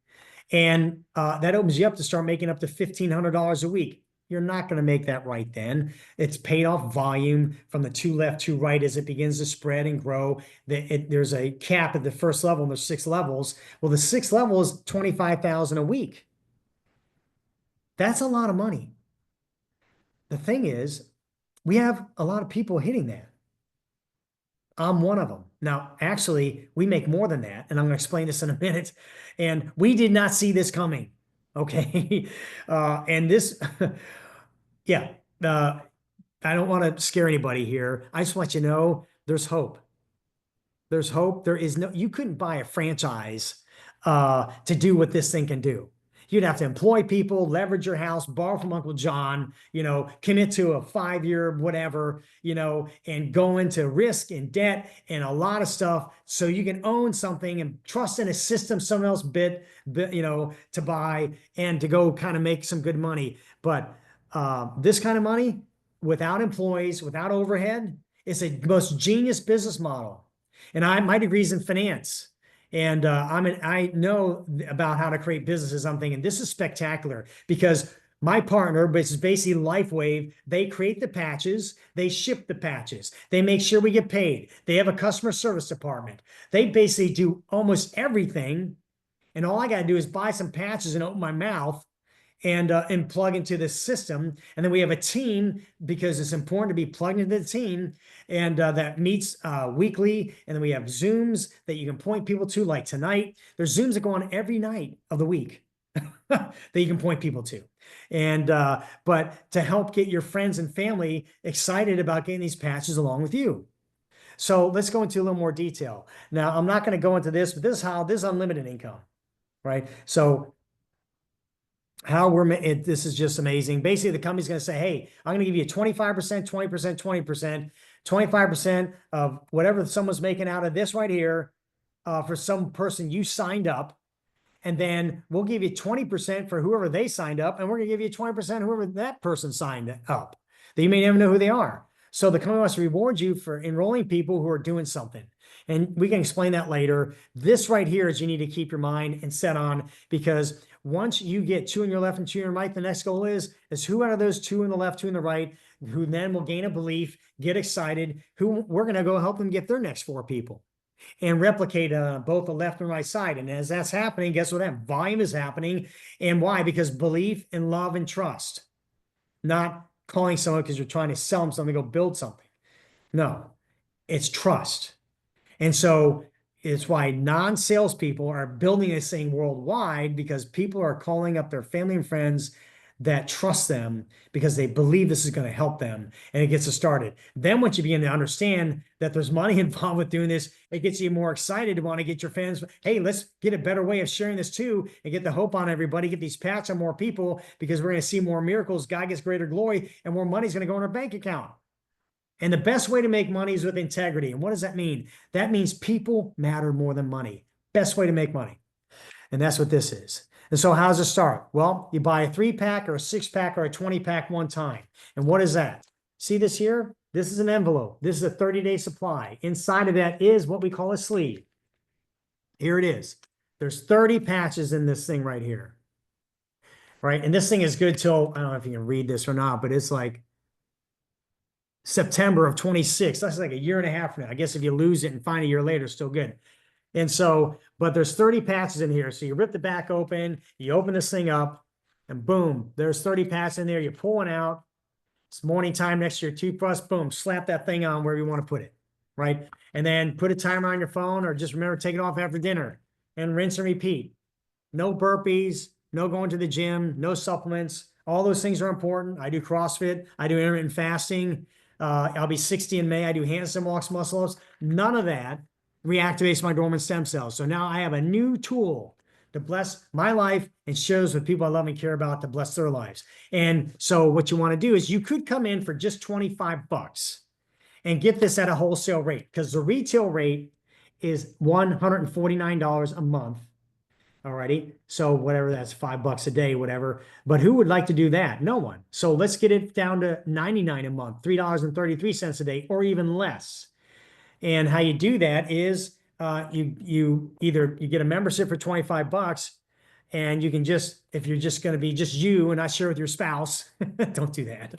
And that opens you up to start making up to $1,500 a week. You're not going to make that right then. It's paid off volume from the 2 left, 2 right as it begins to spread and grow. There's a cap at the first level, and there's 6 levels. Well, the 6th level is $25,000 a week. That's a lot of money. The thing is, we have a lot of people hitting that. I'm one of them. Now, actually, we make more than that, and I'm going to explain this in a minute. And we did not see this coming, okay? And this, yeah, I don't want to scare anybody here. I just want you to know there's hope. There's hope. There is no, you couldn't buy a franchise to do what this thing can do. You'd have to employ people, leverage your house, borrow from Uncle John, commit to a 5-year whatever, and go into risk and debt and a lot of stuff so you can own something and trust in a system someone else bid to buy and to go kind of make some good money. But this kind of money without employees, without overhead, it's a most genius business model. And my degree's in finance. And I know about how to create businesses. I'm thinking this is spectacular because my partner, which is basically LifeWave, they create the patches, they ship the patches, they make sure we get paid. They have a customer service department. They basically do almost everything. And all I got to do is buy some patches and open my mouth and plug into this system. And then we have a team because it's important to be plugged into the team and that meets weekly. And then we have Zooms that you can point people to, like tonight. There's Zooms that go on every night of the week that you can point people to. And but to help get your friends and family excited about getting these patches along with you. So let's go into a little more detail. Now, I'm not going to go into this, but this is unlimited income, right? So this is just amazing. Basically, the company's going to say, hey, I'm going to give you 25%, 20%, 20%, 25% of whatever someone's making out of this right here for some person you signed up. And then we'll give you 20% for whoever they signed up. And we're going to give you 20% whoever that person signed up that you may never know who they are. So the company wants to reward you for enrolling people who are doing something. And we can explain that later. This right here is you need to keep your mind and set on, because once you get 2 on your left and 2 on your right, the next goal is who out of those 2 on the left, 2 on the right, who then will gain a belief, get excited, who we're going to go help them get their next 4 people and replicate both the left and right side. And as that's happening, guess what? That volume is happening. And why? Because belief and love and trust, not calling someone because you're trying to sell them something, go build something. No, it's trust. And so it's why non-salespeople are building this thing worldwide, because people are calling up their family and friends that trust them because they believe this is going to help them, and it gets us started. Then once you begin to understand that there's money involved with doing this, it gets you more excited to want to get your fans. Hey, let's get a better way of sharing this too and get the hope on everybody, get these patches on more people, because we're going to see more miracles. God gets greater glory and more money is going to go in our bank account. And the best way to make money is with integrity. And what does that mean? That means people matter more than money. Best way to make money. And that's what this is. And so how does it start? Well, you buy a 3-pack or a 6-pack or a 20-pack one time. And what is that? See this here? This is an envelope. This is a 30-day supply. Inside of that is what we call a sleeve. Here it is. There's 30 patches in this thing right here. Right? And this thing is good till, I don't know if you can read this or not, but it's like September of 26. That's like a year and a half from now. I guess if you lose it and find a year later, still good. And so, but there's 30 patches in here. So you rip the back open, you open this thing up, and boom, there's 30 patches in there. You pull one out. It's morning time next to your toothbrush. Boom, slap that thing on where you want to put it, right? And then put a timer on your phone, or just remember to take it off after dinner and rinse and repeat. No burpees, no going to the gym, no supplements. All those things are important. I do CrossFit. I do intermittent fasting. I'll be 60 in May. I do handstand walks, muscle ups. None of that reactivates my dormant stem cells. So now I have a new tool to bless my life and shows with people I love and care about to bless their lives. And so what you want to do is you could come in for just 25 bucks and get this at a wholesale rate, because the retail rate is $149 a month. Alrighty. So whatever, that's $5 a day, whatever. But who would like to do that? No one. So let's get it down to $99 a month, $3.33 a day, or even less. And how you do that is you get a membership for 25 bucks, and you can just, if you're just going to be just you and not share with your spouse, don't do that,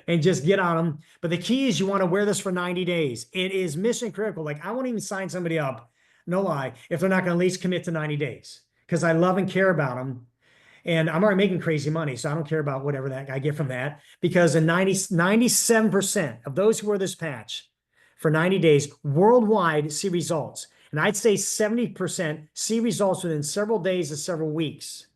and just get on them. But the key is you want to wear this for 90 days. It is mission critical. Like, I won't even sign somebody up, no lie, if they're not going to at least commit to 90 days, because I love and care about them. And I'm already making crazy money, so I don't care about whatever that I get from that, because 97% of those who wear this patch for 90 days worldwide see results. And I'd say 70% see results within several days to several weeks.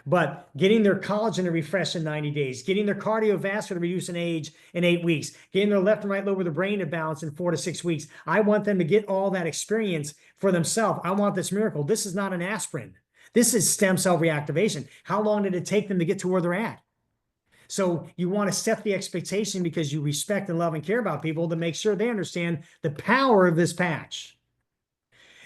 but getting their collagen to refresh in 90 days, getting their cardiovascular to reduce in age in 8 weeks, getting their left and right lobe of the brain to balance in 4 to 6 weeks. I want them to get all that experience for themselves. I want this miracle. This is not an aspirin. This is stem cell reactivation. How long did it take them to get to where they're at? So you want to set the expectation because you respect and love and care about people to make sure they understand the power of this patch.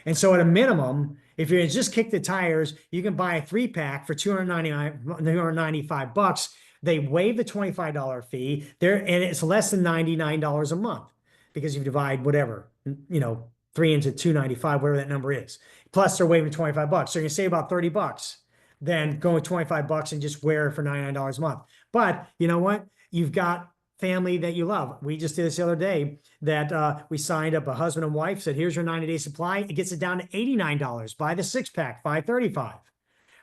And so at a minimum, if you're just kick the tires, you can buy a 3-pack for $295. They waive the $25 fee there, and it's less than $99 a month because you divide whatever, 3 into 295, whatever that number is. Plus they're waiving $25. So you're gonna save about $30. Then go with $25 and just wear it for $99 a month. But you know what? You've got family that you love. We just did this the other day that we signed up a husband and wife, said, here's your 90-day supply. It gets it down to $89. Buy the 6-pack, $535,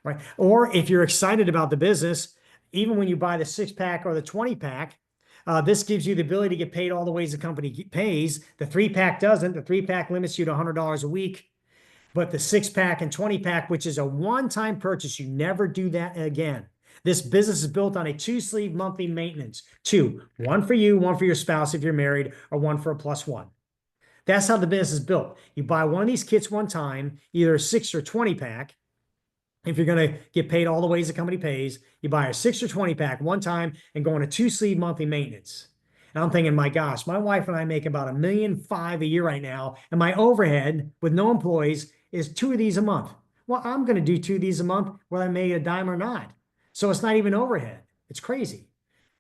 right? Or if you're excited about the business, even when you buy the 6-pack or the 20-pack, this gives you the ability to get paid all the ways the company pays. The 3-pack doesn't. The 3-pack limits you to $100 a week. But the 6-pack and 20-pack, which is a one-time purchase, you never do that again. This business is built on a 2-sleeve monthly maintenance. 2, one for you, one for your spouse if you're married, or one for a +1. That's how the business is built. You buy one of these kits one time, either a 6 or 20-pack. If you're going to get paid all the ways the company pays, you buy a 6 or 20-pack one time and go on a 2-sleeve monthly maintenance. And I'm thinking, my gosh, my wife and I make about $1.5 million a year right now, and my overhead with no employees is 2 of these a month. Well, I'm going to do 2 of these a month, whether I made a dime or not. So it's not even overhead. It's crazy.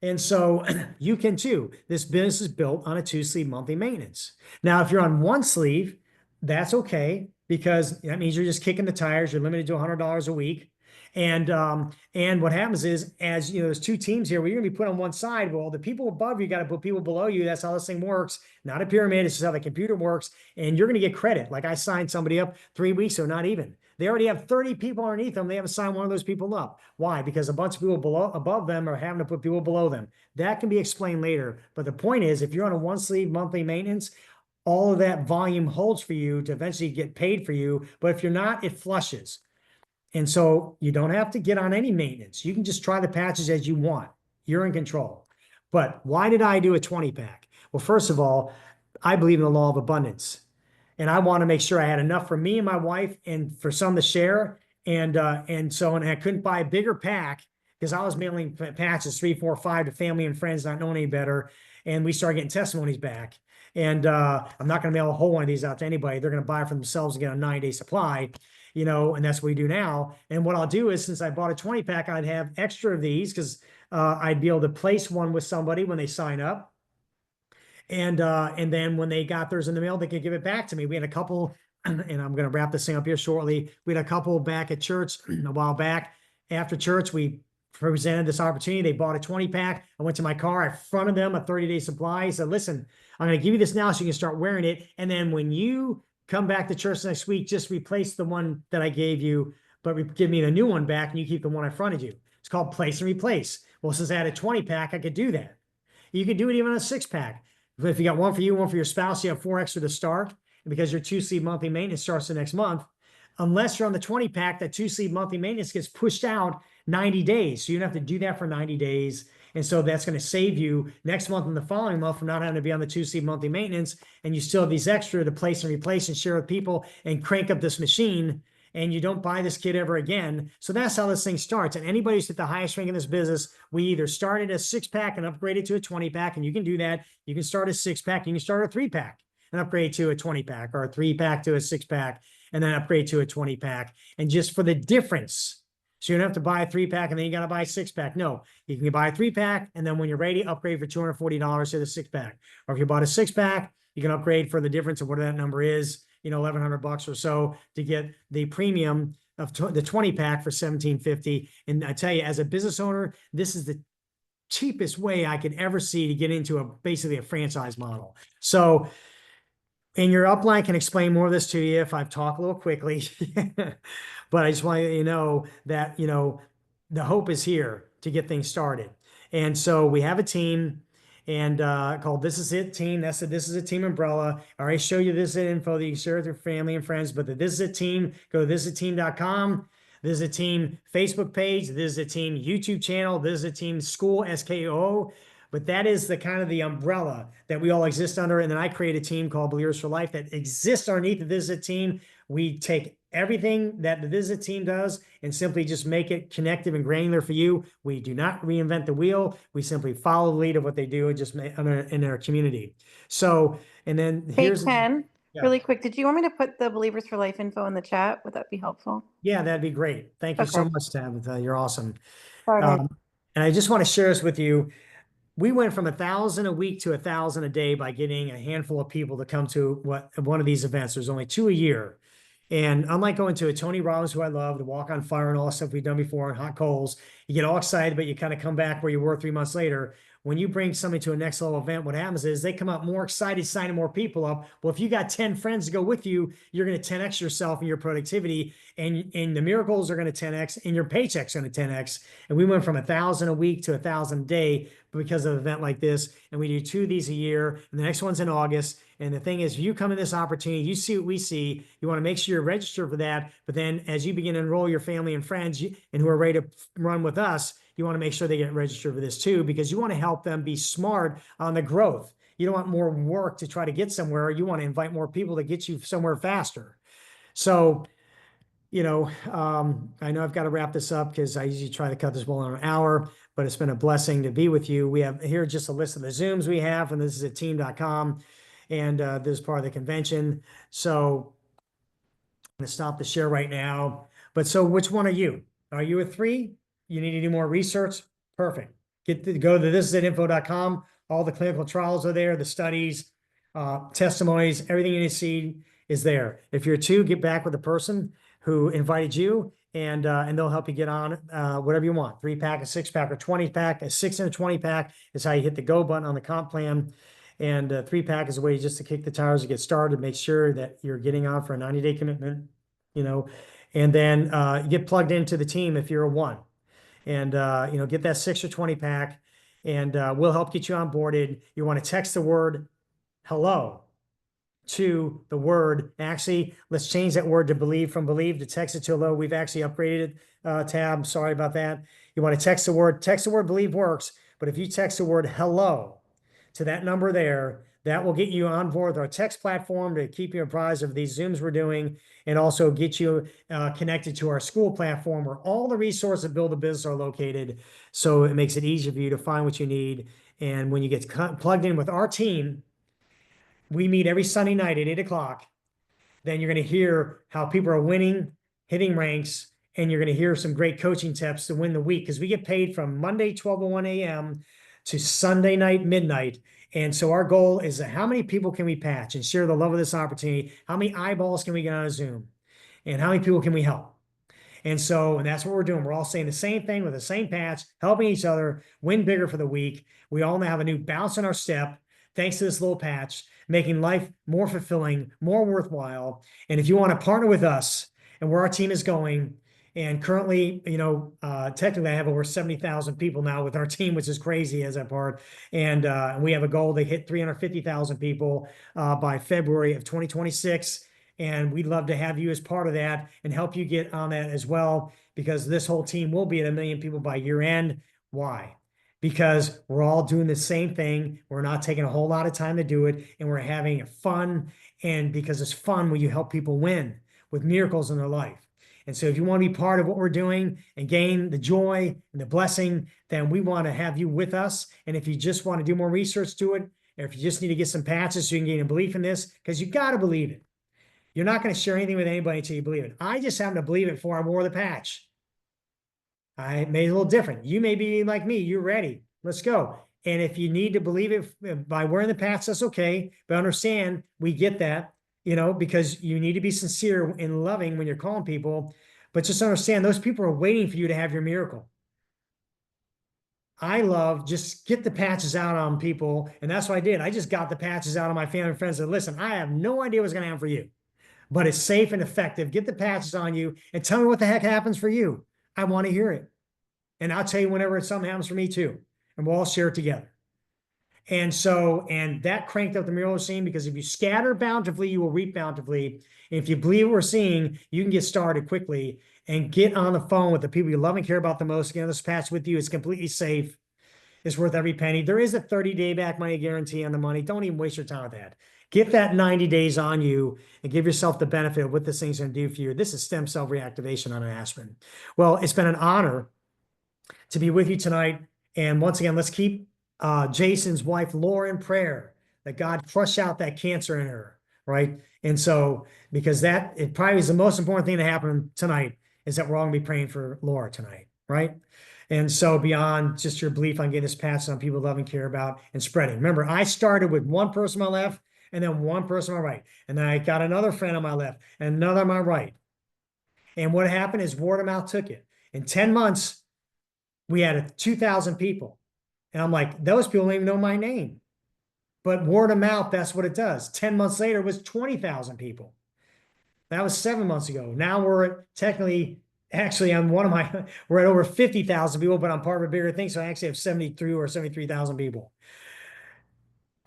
And so you can too. This business is built on a 2-sleeve monthly maintenance. Now, if you're on 1 sleeve, that's okay, because that means you're just kicking the tires. You're limited to $100 a week. And what happens is, as you know, there's 2 teams here. We're going to be put on one side. Well, the people above you got to put people below you. That's how this thing works. Not a pyramid. It's just how the computer works. And you're going to get credit. Like I signed somebody up 3 weeks ago, not even. They already have 30 people underneath them. They haven't signed one of those people up. Why? Because a bunch of people above them are having to put people below them. That can be explained later. But the point is, if you're on a 1-sleeve monthly maintenance, all of that volume holds for you to eventually get paid for you. But if you're not, it flushes. And so you don't have to get on any maintenance. You can just try the patches as you want. You're in control. But why did I do a 20-pack? Well, first of all, I believe in the law of abundance. And I want to make sure I had enough for me and my wife and for some to share. And I couldn't buy a bigger pack because I was mailing patches 3, 4, 5 to family and friends not knowing any better. And we started getting testimonies back. And I'm not going to mail a whole one of these out to anybody. They're going to buy it for themselves and get a 9-day supply, and that's what we do now. And what I'll do is, since I bought a 20-pack, I'd have extra of these because I'd be able to place one with somebody when they sign up. And then when they got theirs in the mail, they could give it back to me. We had a couple, and I'm going to wrap this thing up here shortly. We had a couple back at church a while back. After church, we presented this opportunity. They bought a 20-pack. I went to my car. I fronted them a 30-day supply. I said, listen, I'm going to give you this now so you can start wearing it. And then when you come back to church next week, just replace the one that I gave you, but give me the new one back and you keep the one I fronted you. It's called place and replace. Well, since I had a 20-pack, I could do that. You could do it even on a 6-pack. If you got one for you, one for your spouse, you have 4 extra to start. And because your 2-sleeve monthly maintenance starts the next month, unless you're on the 20-pack, that 2-sleeve monthly maintenance gets pushed out 90 days. So you don't have to do that for 90 days. And so that's going to save you next month and the following month from not having to be on the 2-sleeve monthly maintenance. And you still have these extra to place and replace and share with people and crank up this machine. And you don't buy this kit ever again. So that's how this thing starts. And anybody who's at the highest rank in this business, we either started a 6-pack and upgraded to a 20-pack, and you can do that. You can start a 6-pack, you can start a 3-pack and upgrade to a 20-pack, or a 3-pack to a 6-pack, and then upgrade to a 20-pack. And just for the difference, so you don't have to buy a 3-pack and then you got to buy a 6-pack. No, you can buy a 3-pack, and then when you're ready, upgrade for $240 to the 6-pack. Or if you bought a 6-pack, you can upgrade for the difference of whatever that number is, $1,100 or so, to get the premium of the 20-pack for $1,750. And I tell you, as a business owner, this is the cheapest way I could ever see to get into basically a franchise model. So, and your upline can explain more of this to you if I've talked a little quickly, but I just want you to know that, the hope is here to get things started. And so we have a team and called This Is It Team. That's the This Is It Team umbrella. I already show you This Is It info that you can share with your family and friends, but the This Is It Team, go to thisisitteam.com. This is a team Facebook page. This is a team YouTube channel. This is a team school, SKO. But that is the kind of the umbrella that we all exist under. And then I create a team called Believers for Life that exists underneath the Visit team. We take everything that the Visit team does and simply just make it connective and granular for you. We do not reinvent the wheel. We simply follow the lead of what they do and just in our community. So, and then Hey, here's Ken, yeah. really quick, did you want me to put the Believers for Life info in the chat? Would that be helpful? Yeah, that'd be great. Thank you so Okay. much, Tabitha. You're awesome. Started. And I just want to share this with you. We went from 1,000 a week to 1,000 a day by getting a handful of people to come to one of these events. There's only 2 a year. And unlike going to a Tony Robbins, who I love, to walk on fire and all the stuff we've done before on hot coals, you get all excited, but you kind of come back where you were 3 months later. When you bring somebody to a next level event, what happens is they come out more excited, signing more people up. Well, if you got 10 friends to go with you, you're going to 10x yourself and your productivity, and the miracles are going to 10x, and your paycheck's going to 10x. And we went from 1,000 a week to 1,000 a day because of an event like this. And we do 2 of these a year, and the next one's in August. And the thing is, you come in this opportunity, you see what we see, you want to make sure you're registered for that. But then as you begin to enroll your family and friends and who are ready to run with us, you want to make sure they get registered for this too, because you want to help them be smart on the growth. You don't want more work to try to get somewhere. You want to invite more people to get you somewhere faster. So, I know I've got to wrap this up because I usually try to cut this ball in an hour, but it's been a blessing to be with you. We have here just a list of the Zooms we have, and this is at team.com. And this is part of the convention. So I'm going to stop the share right now. But so which one are you? Are you a 3? You need to do more research? Perfect. Go to thisisatinfo.com. All the clinical trials are there, the studies, testimonies, everything you need to see is there. If you're a 2, get back with the person who invited you, and they'll help you get on whatever you want. 3-pack, a 6-pack, or 20-pack. A 6 and a 20-pack is how you hit the go button on the comp plan. And 3-pack is a way just to kick the tires to get started, make sure that you're getting on for a 90-day commitment, and then you get plugged into the team if you're a 1. And, get that 6 or 20-pack, and we'll help get you onboarded. You want to text the word hello to the word. Actually, let's change that word to believe, from believe to text it to hello. We've actually upgraded it, Tab. Sorry about that. You want to text the word believe works. But if you text the word hello to that number there, that will get you on board with our text platform to keep you apprised of these Zooms we're doing, and also get you connected to our school platform where all the resources that build a business are located. So it makes it easier for you to find what you need. And when you get plugged in with our team, we meet every Sunday night at 8 o'clock. Then you're going to hear how people are winning, hitting ranks, and you're going to hear some great coaching tips to win the week, because we get paid from Monday, 12:01 a.m. to Sunday night, midnight. And so our goal is how many people can we patch and share the love of this opportunity? How many eyeballs can we get on a Zoom? And how many people can we help? And that's what we're doing. We're all saying the same thing with the same patch, helping each other win bigger for the week. We all now have a new bounce in our step, thanks to this little patch, making life more fulfilling, more worthwhile. And if you want to partner with us and where our team is going, and currently, technically I have over 70,000 people now with our team, which is crazy as a part. And we have a goal to hit 350,000 people by February of 2026. And we'd love to have you as part of that and help you get on that as well, because this whole team will be at 1 million people by year end. Why? Because we're all doing the same thing. We're not taking a whole lot of time to do it, and we're having fun. And because it's fun when you help people win with miracles in their life. And so if you want to be part of what we're doing and gain the joy and the blessing, then we want to have you with us. And if you just want to do more research to it, or if you just need to get some patches so you can gain a belief in this, because you got to believe it. You're not going to share anything with anybody until you believe it. I just happen to believe it before I wore the patch. I made it a little different. You may be like me. You're ready. Let's go. And if you need to believe it by wearing the patch, that's okay. But understand, we get that, because you need to be sincere and loving when you're calling people. But just understand, those people are waiting for you to have your miracle. I love just get the patches out on people. And that's what I did. I just got the patches out on my family and friends and listen, I have no idea what's going to happen for you, but it's safe and effective. Get the patches on you and tell me what the heck happens for you. I want to hear it. And I'll tell you whenever something happens for me too. And we'll all share it together. And that cranked up the miracle scene, because if you scatter bountifully, you will reap bountifully. And if you believe what we're seeing, you can get started quickly. and get on the phone with the people you love and care about the most. Again, this patch with you is completely safe. It's worth every penny. There is a 30-day back money guarantee on the money. Don't even waste your time with that. Get that 90 days on you and give yourself the benefit of what this thing's going to do for you. This is stem cell reactivation on an aspirin. Well, it's been an honor to be with you tonight. And once again, let's keep Jason's wife, Laura, in prayer that God crush out that cancer in her, right? And so, because that, it probably is the most important thing to happen tonight, is that we're all gonna be praying for Laura tonight, right? And so beyond just your belief on getting this passed on people love and care about and spreading. Remember, I started with one person on my left and then one person on my right. And then I got another friend on my left and another on my right. And what happened is word of mouth took it. In 10 months, we had 2,000 people. And I'm like, those people don't even know my name. But word of mouth, that's what it does. 10 months later, it was 20,000 people. That was 7 months ago. Now we're at actually on one of my, we're at over 50,000 people, but I'm part of a bigger thing. So I actually have 73 or 73,000 people.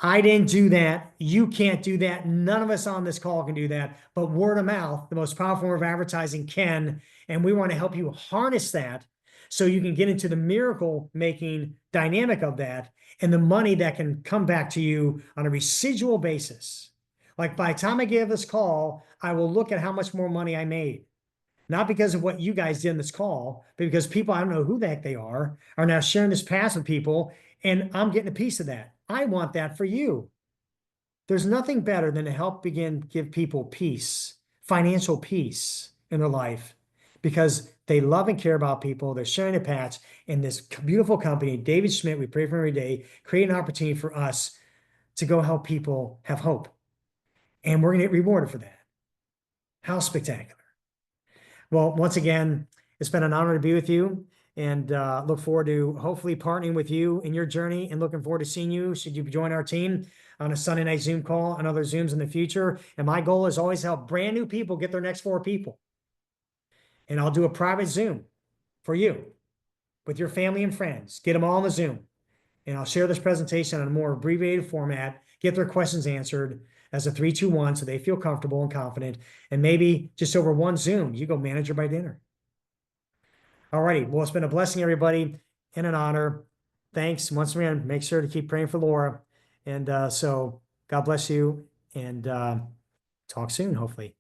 I didn't do that. You can't do that. None of us on this call can do that. But word of mouth, the most powerful form of advertising, can. And we want to help you harness that so you can get into the miracle making dynamic of that and the money that can come back to you on a residual basis. Like by the time I give this call, I will look at how much more money I made. Not because of what you guys did in this call, but because people, I don't know who the heck they are now sharing this pass with people, and I'm getting a piece of that. I want that for you. There's nothing better than to help give people peace, financial peace in their life, because they love and care about people. They're sharing a patch in this beautiful company, David Schmidt, we pray for him every day, create an opportunity for us to go help people have hope. And we're going to get rewarded for that. How spectacular. Well, once again, it's been an honor to be with you, and look forward to hopefully partnering with you in your journey, and looking forward to seeing you should you join our team on a Sunday night Zoom call and other Zooms in the future. And my goal is always to help brand new people get their next 4 people. And I'll do a private Zoom for you with your family and friends. Get them all on the Zoom. And I'll share this presentation in a more abbreviated format, get their questions answered as a 3-2-1 so they feel comfortable and confident. And maybe just over one Zoom, you go manager by dinner. All righty. Well, it's been a blessing, everybody, and an honor. Thanks. Once again, make sure to keep praying for Laura. And so God bless you, and talk soon, hopefully.